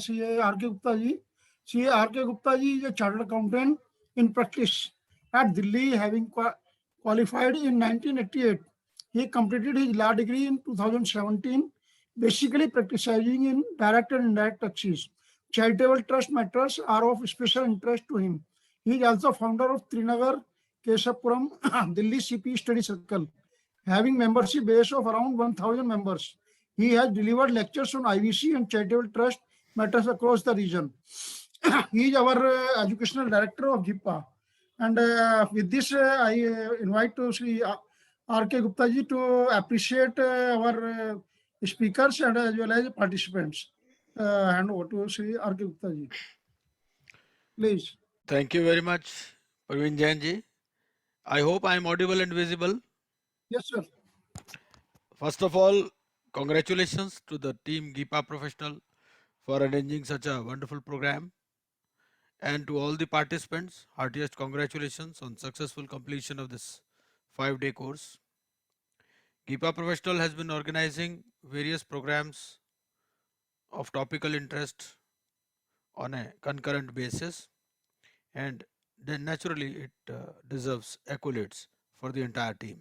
Sri R.K. Gupta ji. Sri R.K. Gupta ji is a chartered accountant in practice at Delhi, having qualified in 1988. He completed his law degree in 2017, basically practicing in direct and indirect taxes. Charitable trust matters are of special interest to him. He is also founder of Trinagar Kesapuram Delhi CP Study Circle, having membership base of around 1,000 members. He has delivered lectures on IVC and charitable trust matters across the region. He is our educational director of GIPA. And with this, I invite to Sri R.K. Gupta ji to appreciate our speakers and as well as participants. Hand over to Sri R.K. Gupta ji. Please. Thank you very much, Praveen Jain ji. I hope I am audible and visible. Yes, sir. First of all, congratulations to the team GIPA Professional for arranging such a wonderful program. And to all the participants, heartiest congratulations on successful completion of this 5-day course. GIPA Professional has been organizing various programs of topical interest on a concurrent basis, and then naturally it deserves accolades for the entire team.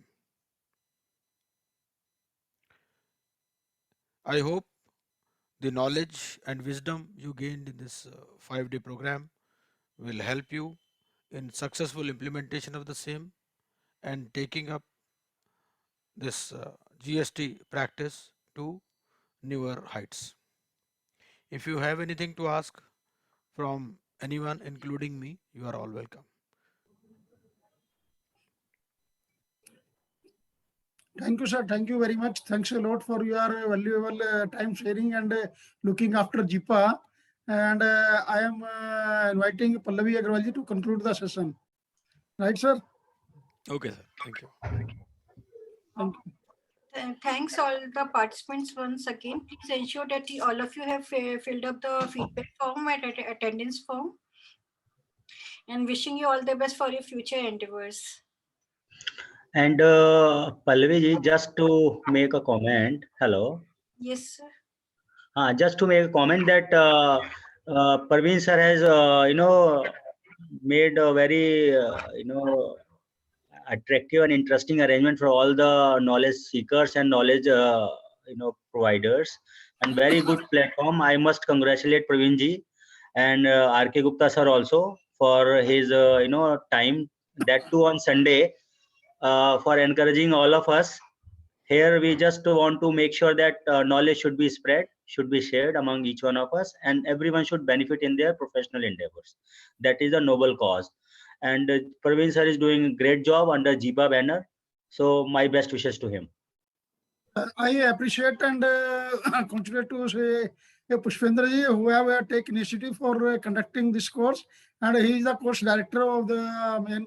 I hope the knowledge and wisdom you gained in this 5-day program will help you in successful implementation of the same and taking up this GST practice to newer heights. If you have anything to ask from anyone, including me, you are all welcome. Thank you, sir. Thank you very much. Thanks a lot for your valuable time sharing and looking after GIPA. And I am inviting Pallavi Agrawal to conclude the session. Right, sir? Okay, sir. Thank you. Thank you. Thanks all the participants once again. Please ensure that all of you have filled up the feedback form and attendance form. And wishing you all the best for your future endeavors. And Pallavi ji, just to make a comment. Hello. Yes, sir. Just to make a comment that Praveen sir has, made a very, attractive and interesting arrangement for all the knowledge seekers and knowledge, providers, and very good platform. I must congratulate Praveen ji and R.K. Gupta sir also for his, time, that too on Sunday, for encouraging all of us. Here we just want to make sure that knowledge should be spread, should be shared among each one of us, and everyone should benefit in their professional endeavors. That is a noble cause. And Praveen sir is doing a great job under GIPA banner. So my best wishes to him. I appreciate and contribute to say Pushpendra ji, who have taken initiative for conducting this course, and he is the course director of the main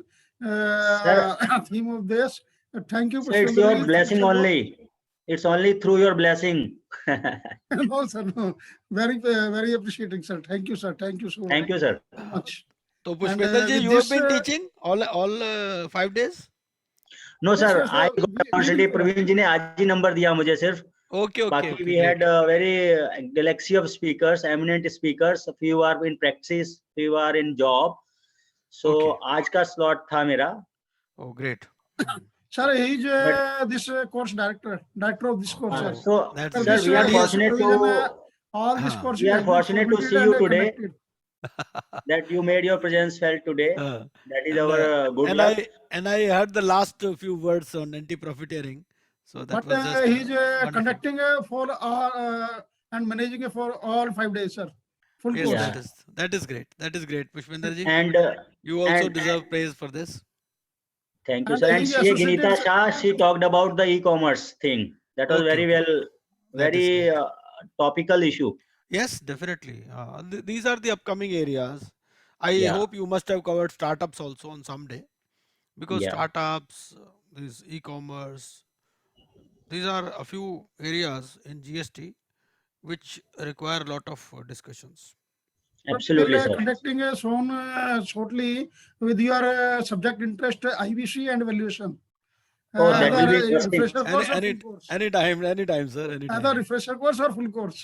theme of this. Thank you, Sir, it's Pushpendra your ji. blessing only. It's only through your blessing. No, sir, no. Very appreciating, sir. Thank you, sir. Thank you so Thank you, sir. much. So Pushpendra ji, with you this, have been teaching all 5 days? No, yes, sir. yes, I got opportunity. Praveen ji ने आज ही number दिया मुझे सिर्फ. Okay. Baki we great. had a very galaxy of speakers, eminent speakers. A few are in practice, few are in job. So Okay. आज का slot था मेरा. Oh, great. Sir, he is But- this course director of this course. Oh, Sir. So that's Sir, sir, this, we are this fortunate provision, to all this course we are has been fortunate to submitted see you and today. conducted. That you made your presence felt today. Uh, That is and, our good and luck. I heard the last few words on anti-profiteering. So that But was just he is wonderful. conducting for all and managing for all 5 days, sir. Full Yes, course. Yeah. that is great. That is great, Pushpinder ji. And You also and deserve praise for this. thank you, And sir. And he is CA associated, Ginita sir. Shah, she talked about the e-commerce thing. That was Okay, very okay. well, That is very great. topical issue. Yes, definitely. These are the upcoming areas. I Yeah. hope you must have covered startups also on some day, because Yeah. startups, this e-commerce, these are a few areas in GST which require a lot of discussions. But Absolutely, we'll sir. conducting soon shortly with your subject interest IBC and valuation. Oh, that will be Either interesting. refresher course or full course. Anytime, sir. Either Anytime. refresher course or full course.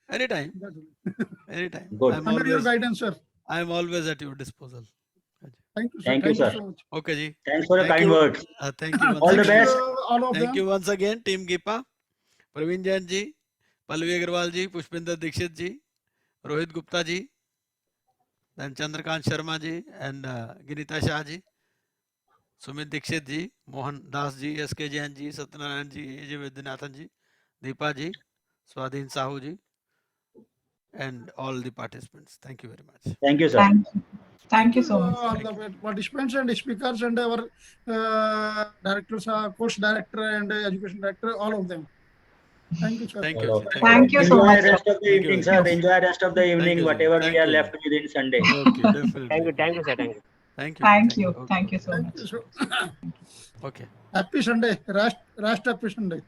Anytime. That will- Anytime. Good. Under your guidance, sir. I'm always at your disposal. Thank you, sir. Thank you, Thank you sir. so much. Okay, ji. Thanks for the Thank kind you. words. Thank you once All the again. best. All of Thank them. you once again, Team GIPA, Praveen Jain ji, Pallavi Agarwal ji, Pushpinder Dikshit ji, Rohit Gupta ji, then Chandrakant Sharma ji, and Ginita Shah ji, Sumit Dikshit ji, Mohan Das ji, SK Jain ji, Satyanarayan ji, AJ Vidyanathan ji, Deepa ji, Swadhin Sahu ji, and all the participants. Thank you very much. Thank you, sir. Thank you so much. All the participants and speakers and our directors, course director and education director, all of them. Thank you, sir. Thank All you. of ji. them. Thank you so Enjoy much. the rest of the Thank you evening, very sir. much. Enjoy the rest of the Thank evening, you, sir. whatever Thank we are you, left sir. within Sunday. Okay, definitely. Thank you, sir. Thank you. Thank you. Thank you. Okay, Thank you so Thank much. you. So, okay. happy Sunday. Rest happy Sunday.